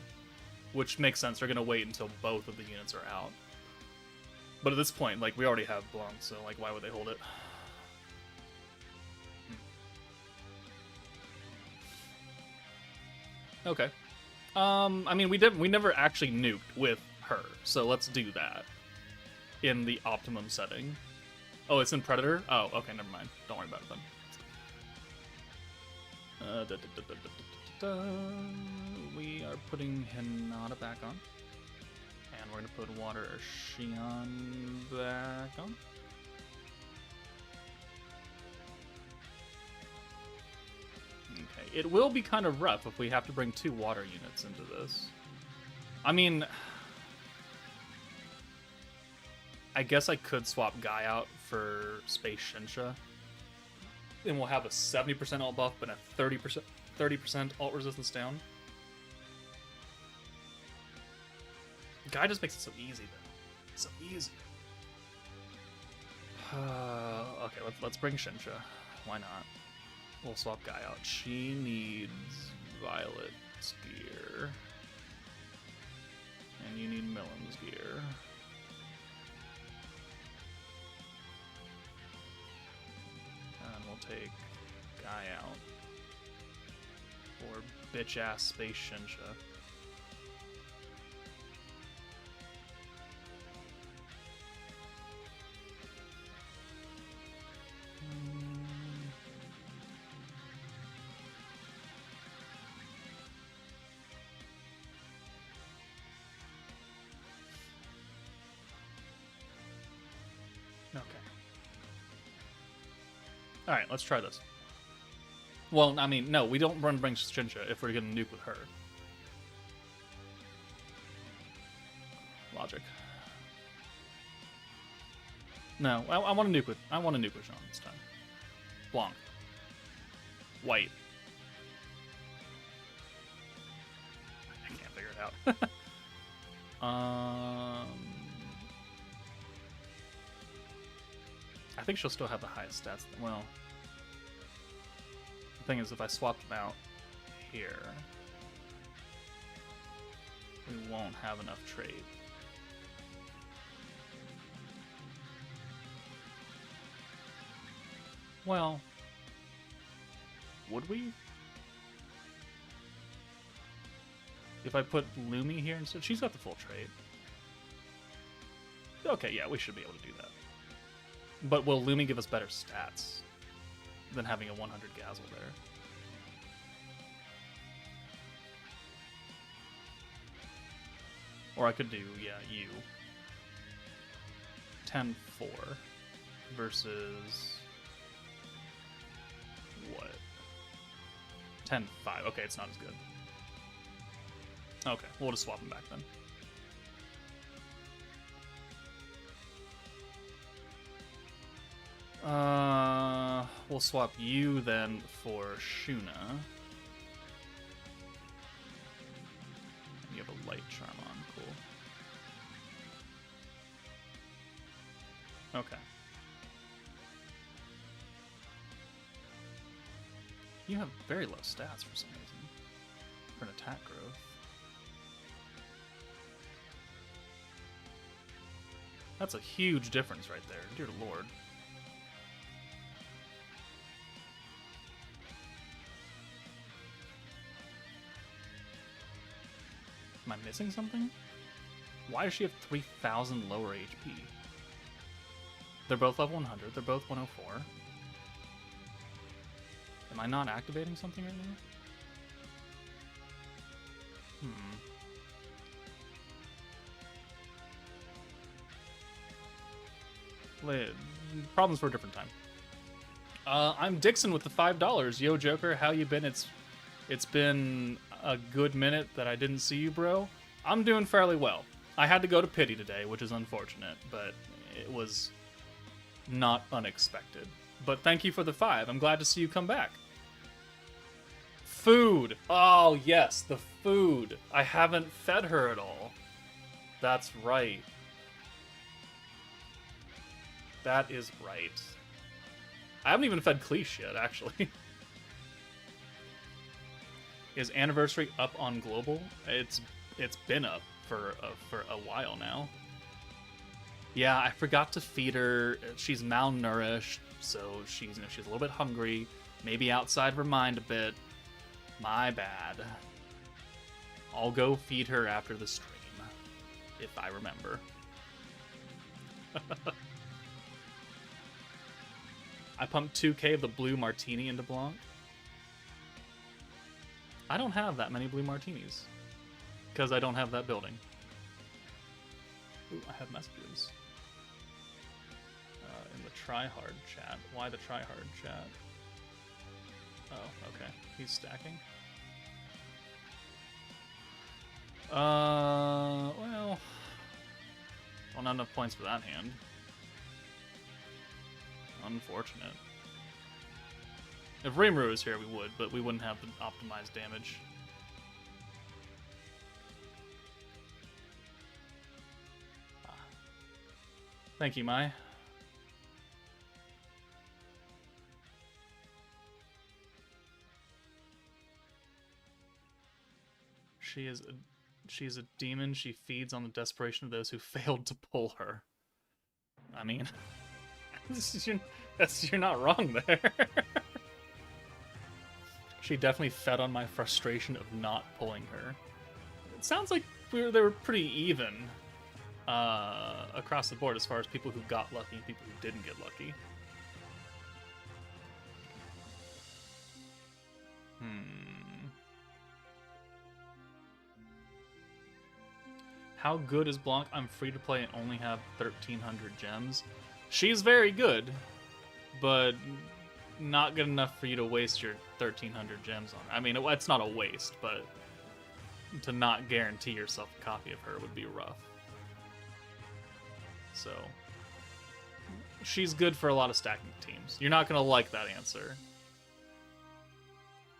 which makes sense. They're gonna wait until both of the units are out. But at this point, like, we already have Blanc, so, like, why would they hold it? Okay. I mean, we never actually nuked with her, so let's do that in the optimum setting. Oh, it's in Predator? Oh, okay, never mind. Don't worry about it then. We are putting Hinata back on. And we're going to put Water Shion back on. Okay, it will be kind of rough if we have to bring 2 water units into this. I mean, I guess I could swap Guy out for Space Shinsha. And we'll have a 70% alt buff, but a 30% alt resistance down. Guy just makes it so easy, though. So easy. Okay, let's bring Shinsha. Why not? We'll swap Guy out. She needs Violet's gear. And you need Millen's gear. And we'll take Guy out. For bitch-ass Space Shinsha. Alright, let's try this. Well, I mean, no, we don't bring Shinsha if we're gonna nuke with her. Logic. No, I want to nuke with Jean this time. Blanc. White. I can't figure it out. I think she'll still have the highest stats. Well, the thing is, if I swap them out here, we won't have enough trade. Well, would we? If I put Lumi here instead, she's got the full trade. Okay, yeah, we should be able to do that. But will Lumi give us better stats than having a 100 Gazel there? Or I could do, yeah, you. 10-4 versus... what? 10-5. Okay, it's not as good. Okay, we'll just swap them back then. We'll swap you then for Shuna. You have a light charm on, cool. Okay. You have very low stats for some reason. For an attack growth. That's a huge difference right there, dear lord. Am I missing something? Why does she have 3,000 lower HP? They're both level 100. They're both 104. Am I not activating something right now? Problems for a different time. I'm Dixon with the $5. Yo, Joker, how you been? It's been a good minute that I didn't see you, bro. I'm doing fairly well. I had to go to Pity today, which is unfortunate, but it was not unexpected. But thank you for the 5. I'm glad to see you come back. Food. Oh, yes, the food. I haven't fed her at all. That's right. That is right. I haven't even fed Cleesh yet, actually. Is Anniversary up on Global? It's been up for a while now. Yeah, I forgot to feed her. She's malnourished, so she's a little bit hungry. Maybe outside her mind a bit. My bad. I'll go feed her after the stream, if I remember. I pumped 2K of the blue martini into Blanc. I don't have that many blue martinis. Because I don't have that building. Ooh, I have messages. In the tryhard chat. Why the tryhard chat? Oh, okay. He's stacking. Well... Don't have enough points for that hand. Unfortunate. If Rimuru was here, we would, but we wouldn't have the optimized damage. Thank you, Mai. She's a demon. She feeds on the desperation of those who failed to pull her. I mean, you're not wrong there. She definitely fed on my frustration of not pulling her. It sounds like they were pretty even across the board as far as people who got lucky and people who didn't get lucky. How good is Blanc? I'm free to play and only have 1,300 gems. She's very good, but not good enough for you to waste your 1,300 gems on her. I mean, it's not a waste, but to not guarantee yourself a copy of her would be rough. So, she's good for a lot of stacking teams. You're not going to like that answer.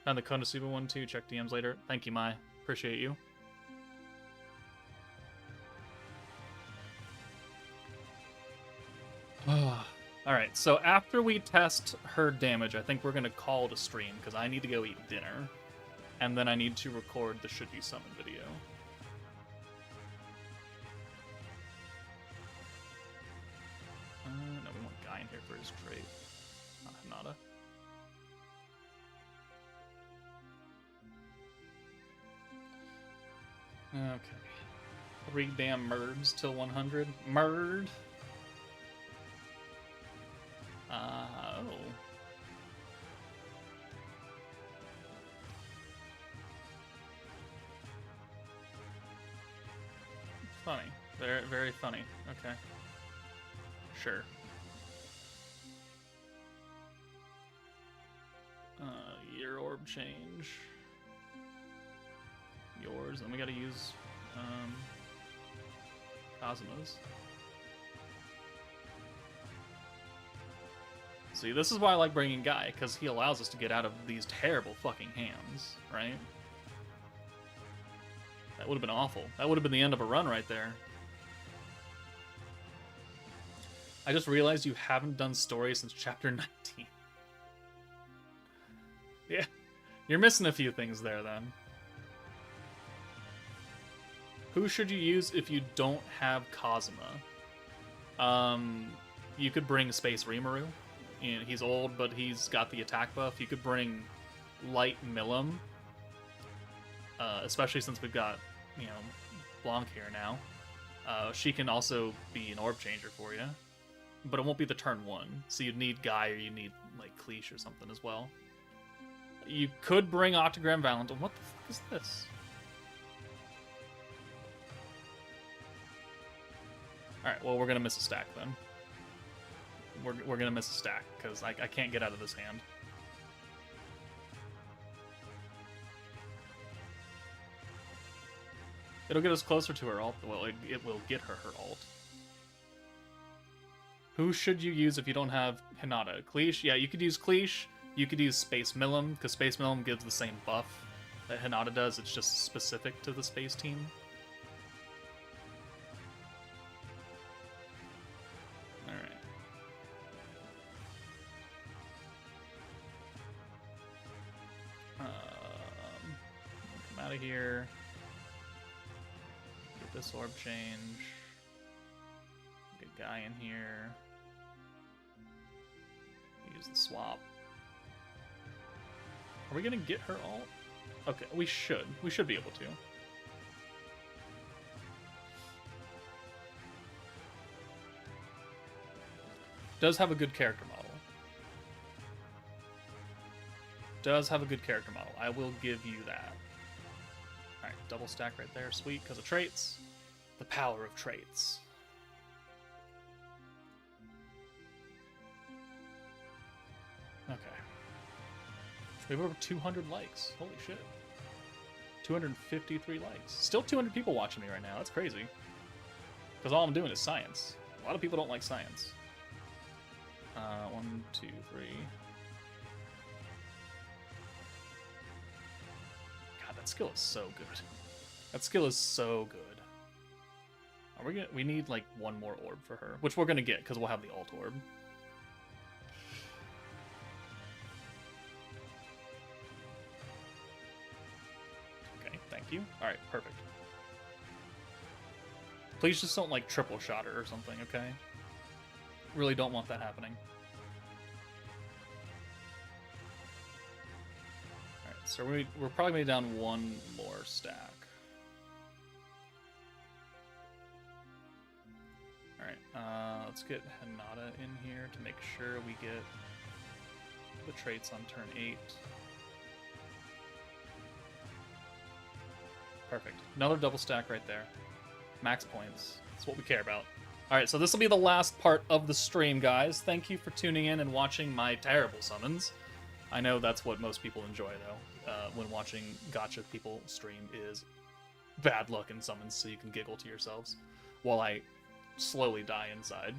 Found the Konosuba one too. Check DMs later. Thank you, Mai. Appreciate you. Alright, so after we test her damage, I think we're going to call it a stream, because I need to go eat dinner. And then I need to record the Should You Summon video. No, we want Guy in here for his trait. Not Hinata. Okay. 3 damn merds till 100. Murd! Oh. Funny. Very, very funny. Okay. Sure. Your orb change. Yours. Then we gotta use, Cosmos. See, this is why I like bringing Guy, because he allows us to get out of these terrible fucking hands, right? That would have been awful. That would have been the end of a run right there. I just realized you haven't done story since chapter 19. Yeah, you're missing a few things there, then. Who should you use if you don't have Kazuma? You could bring Space Rimuru. You know, he's old, but he's got the attack buff. You could bring Light Milim, especially since we've got, you know, Blanc here now. She can also be an orb changer for you, but it won't be the turn 1. So you'd need Guy or you need like Cleesh or something as well. You could bring Octogram Valentine. What the fuck is this? All right, well we're gonna miss a stack then. we're gonna miss a stack because I can't get out of this hand. It'll get us closer to her ult. Well, it will get her ult. Who should you use if you don't have Hinata? Cleash? Yeah, you could use Cleash. You could use Space Millum, because Space Millum gives the same buff that Hinata does. It's just specific to the Space team. Alright. Come out of here. Get this orb change. Get Guy in here. Use the swap. Are we gonna get her ult? Okay, we should. We should be able to. Does have a good character model. Does have a good character model. I will give you that. Alright, double stack right there. Sweet, because of traits. The power of traits. Okay. We have over 200 likes. Holy shit. 253 likes. Still 200 people watching me right now. That's crazy. Because all I'm doing is science. A lot of people don't like science. 1, 2, 3. God, that skill is so good. That skill is so good. Are we gonna? We need like one more orb for her, which we're gonna get because we'll have the ult orb. Thank you. Alright, perfect. Please just don't, like, triple shot her or something, okay? Really don't want that happening. Alright, so we're probably going to be down one more stack. Alright, let's get Hinata in here to make sure we get the traits on turn 8. Perfect. Another double stack right there. Max points. That's what we care about. Alright, so this will be the last part of the stream, guys. Thank you for tuning in and watching my terrible summons. I know that's what most people enjoy, though, when watching gacha people stream is bad luck in summons so you can giggle to yourselves while I slowly die inside.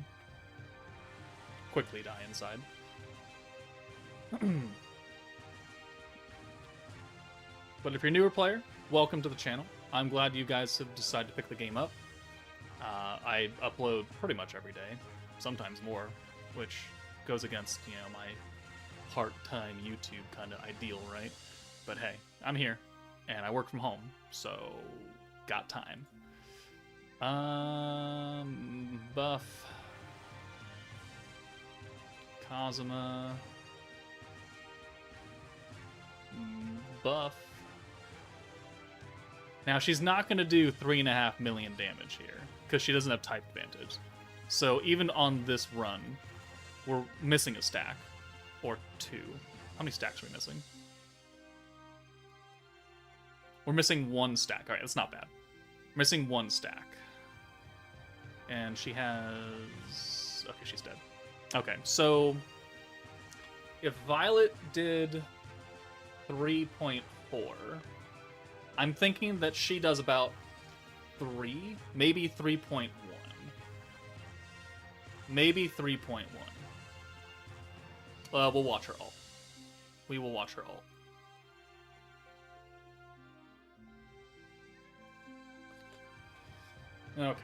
Quickly die inside. But if you're a newer player, welcome to the channel. I'm glad you guys have decided to pick the game up. I upload pretty much every day, sometimes more, which goes against, you know, my part-time YouTube kind of ideal, right? But hey, I'm here, and I work from home, so got time. Buff. Kazuma. Buff. Now, she's not going to do 3.5 million damage here, because she doesn't have type advantage. So even on this run, we're missing a stack. Or 2. How many stacks are we missing? We're missing 1 stack. Alright, that's not bad. We're missing 1 stack. And she has... Okay, she's dead. Okay, so... If Violet did 3.4... I'm thinking that she does about 3, maybe 3.1. Maybe 3.1. We'll watch her ult. We will watch her ult. Okay.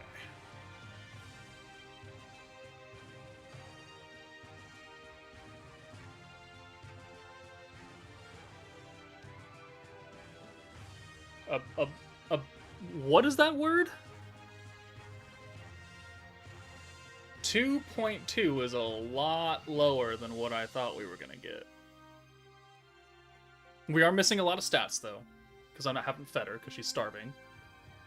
What is that word? 2.2 is a lot lower than what I thought we were gonna get. We are missing a lot of stats though, because I haven't fed her because she's starving.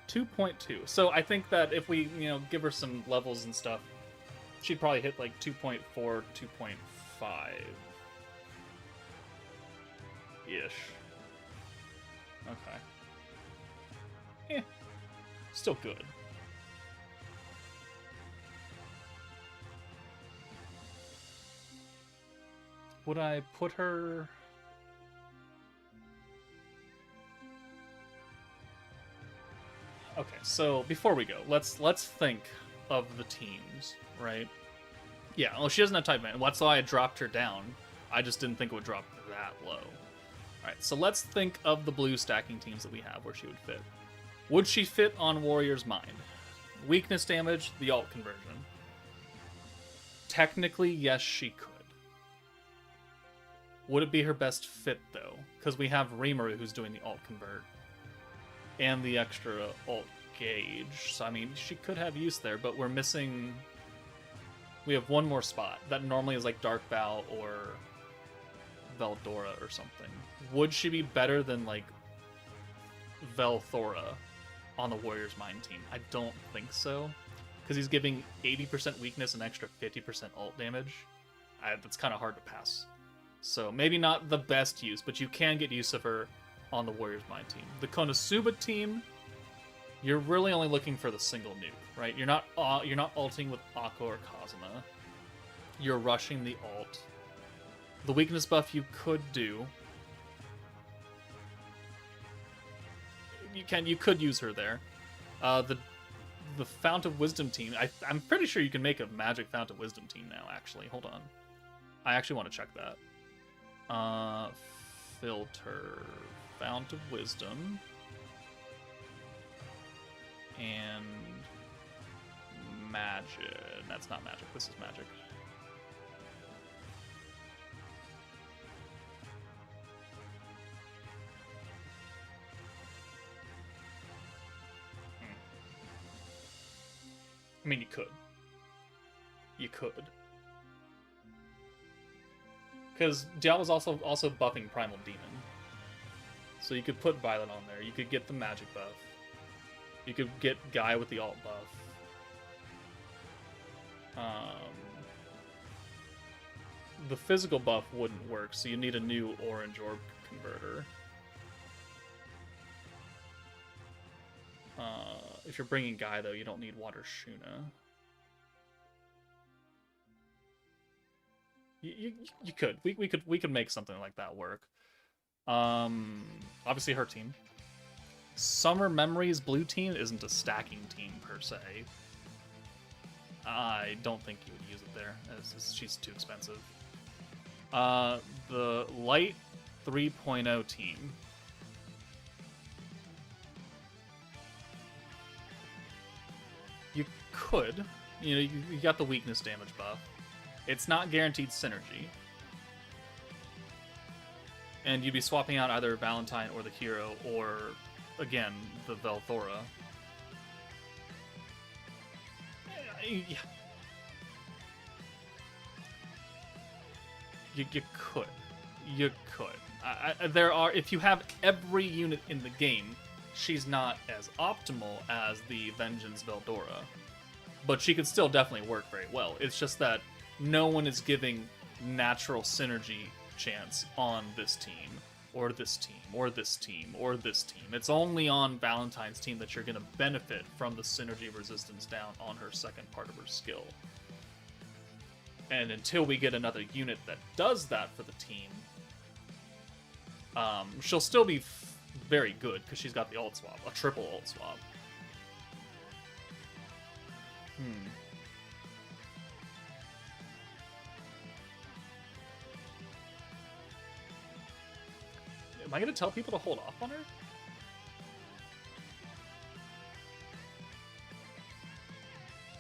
2.2. So I think that if we, you know, give her some levels and stuff, she'd probably hit like 2.4, 2.5 ish. Okay. Eh, still good. Would I put her... Okay, so before we go, let's think of the teams, right? Yeah, well, she doesn't have type man. That's why I dropped her down. I just didn't think it would drop that low. Alright, so let's think of the blue stacking teams that we have where she would fit. Would she fit on Warrior's Mind? Weakness damage, the alt conversion. Technically, yes, she could. Would it be her best fit, though? Because we have Rimuru who's doing the alt convert. And the extra alt gauge. So, I mean, she could have use there, but we're missing... We have one more spot. That normally is like Dark Bow or Veldora or something. Would she be better than, like, Velthora on the Warrior's Mind team? I don't think so. Because he's giving 80% weakness and extra 50% alt damage. That's kind of hard to pass. So maybe not the best use, but you can get use of her on the Warrior's Mind team. The Konosuba team, you're really only looking for the single nuke, right? You're not ulting with Akko or Kazuma. You're rushing the alt. The weakness buff you could do. You could use her there. The Fount of Wisdom team, I'm pretty sure you can make a magic Fount of Wisdom team now, actually. Hold on. I actually want to check that. Filter Fount of Wisdom and magic. That's not magic. This is magic. I mean, you could. You could. Because Diablo's also buffing Primal Demon. So you could put Violet on there. You could get the magic buff. You could get Guy with the alt buff. The physical buff wouldn't work, so you need a new orange orb converter. If you're bringing Guy, though, you don't need Water Shuna. You could. We could make something like that work. Obviously her team. Summer Memories blue team isn't a stacking team per se. I don't think you would use it there, as she's too expensive. The Light 3.0 team. You could. You know, you got the weakness damage buff. It's not guaranteed synergy. And you'd be swapping out either Valentine or the hero, or, again, the Velthora. Yeah. You could. You could. There are, if you have every unit in the game, she's not as optimal as the Vengeance Veldora. But she could still definitely work very well. It's just that no one is giving natural synergy chance on this team, or this team, or this team, or this team. It's only on Valentine's team that you're going to benefit from the synergy resistance down on her second part of her skill. And until we get another unit that does that for the team, she'll still be very good, because she's got the alt swap, a triple alt swap. Am I going to tell people to hold off on her?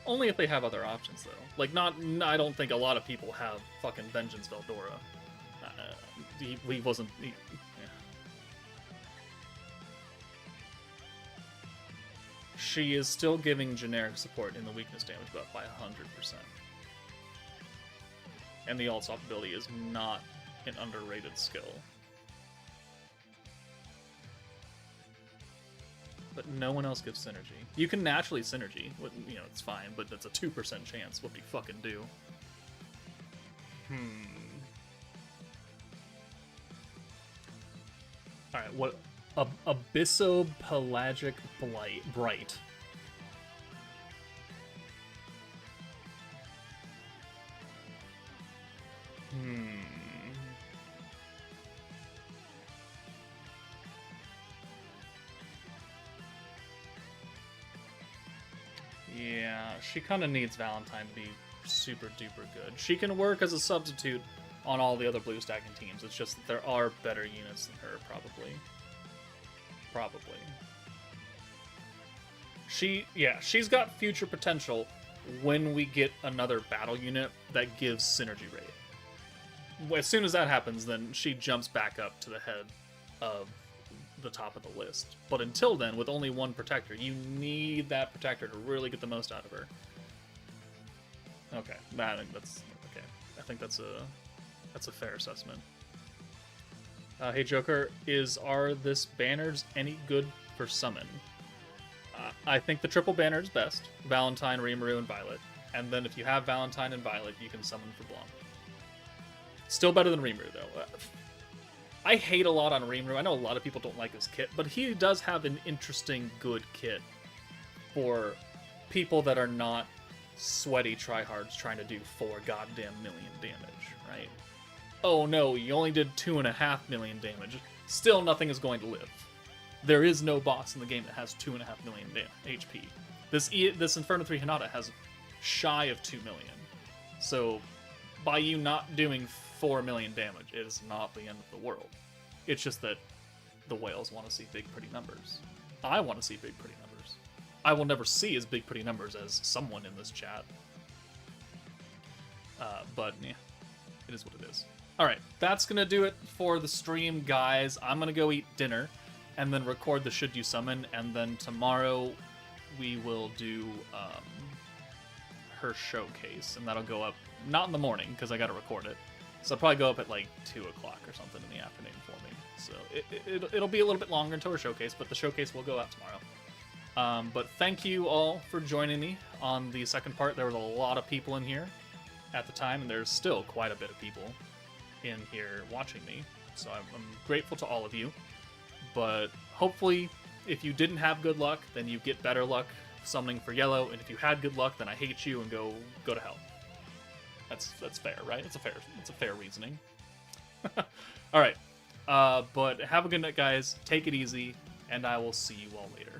Only if they have other options, though. Like, I don't think a lot of people have fucking Vengeance Veldora. He wasn't... yeah. She is still giving generic support in the weakness damage buff by 100%. And the alt swap ability is not an underrated skill. But no one else gives synergy. You can naturally synergy, you know, it's fine, but that's a 2% chance. What do you fucking do? Alright, what... Abyssopelagic Bright. she kind of needs Valentine to be super duper good. She can work as a substitute on all the other blue stacking teams. It's just that there are better units than her, probably. She's got future potential when we get another battle unit that gives synergy rate. As soon as that happens, then she jumps back up to the head of the top of the list. But until then, with only one protector, you need that protector to really get the most out of her. Okay, I think that's okay. I think that's a fair assessment. Hey Joker, are this banners any good for summon? I think the triple banner is best. Valentine, Rimuru, and Violet. And then if you have Valentine and Violet, you can summon for Blanc. Still better than Rimuru, though. I hate a lot on Rimuru. I know a lot of people don't like his kit, but he does have an interesting, good kit for people that are not sweaty tryhards trying to do 4 goddamn million damage, right? Oh no, you only did 2.5 million damage. Still nothing is going to live. There is no boss in the game that has 2.5 million HP. This Inferno 3 Hinata has shy of 2 million. So, by you not doing 4 million damage, it is not the end of the world. It's just that the whales want to see big, pretty numbers. I want to see big, pretty numbers. I will never see as big, pretty numbers as someone in this chat. But, yeah, it is what it is. Alright, that's going to do it for the stream, guys. I'm going to go eat dinner and then record the Should You Summon, and then tomorrow we will do her showcase, and that'll go up, not in the morning, because I got to record it. So it'll probably go up at like 2 o'clock or something in the afternoon for me. So it'll be a little bit longer until her showcase, but the showcase will go out tomorrow. But thank you all for joining me on the second part. There was a lot of people in here at the time, and there's still quite a bit of people in here watching me. So I'm grateful to all of you. But hopefully, if you didn't have good luck, then you get better luck summoning for yellow, and if you had good luck, then I hate you and go to hell. That's fair, right? It's a fair reasoning. All right, but have a good night, guys. Take it easy, and I will see you all later.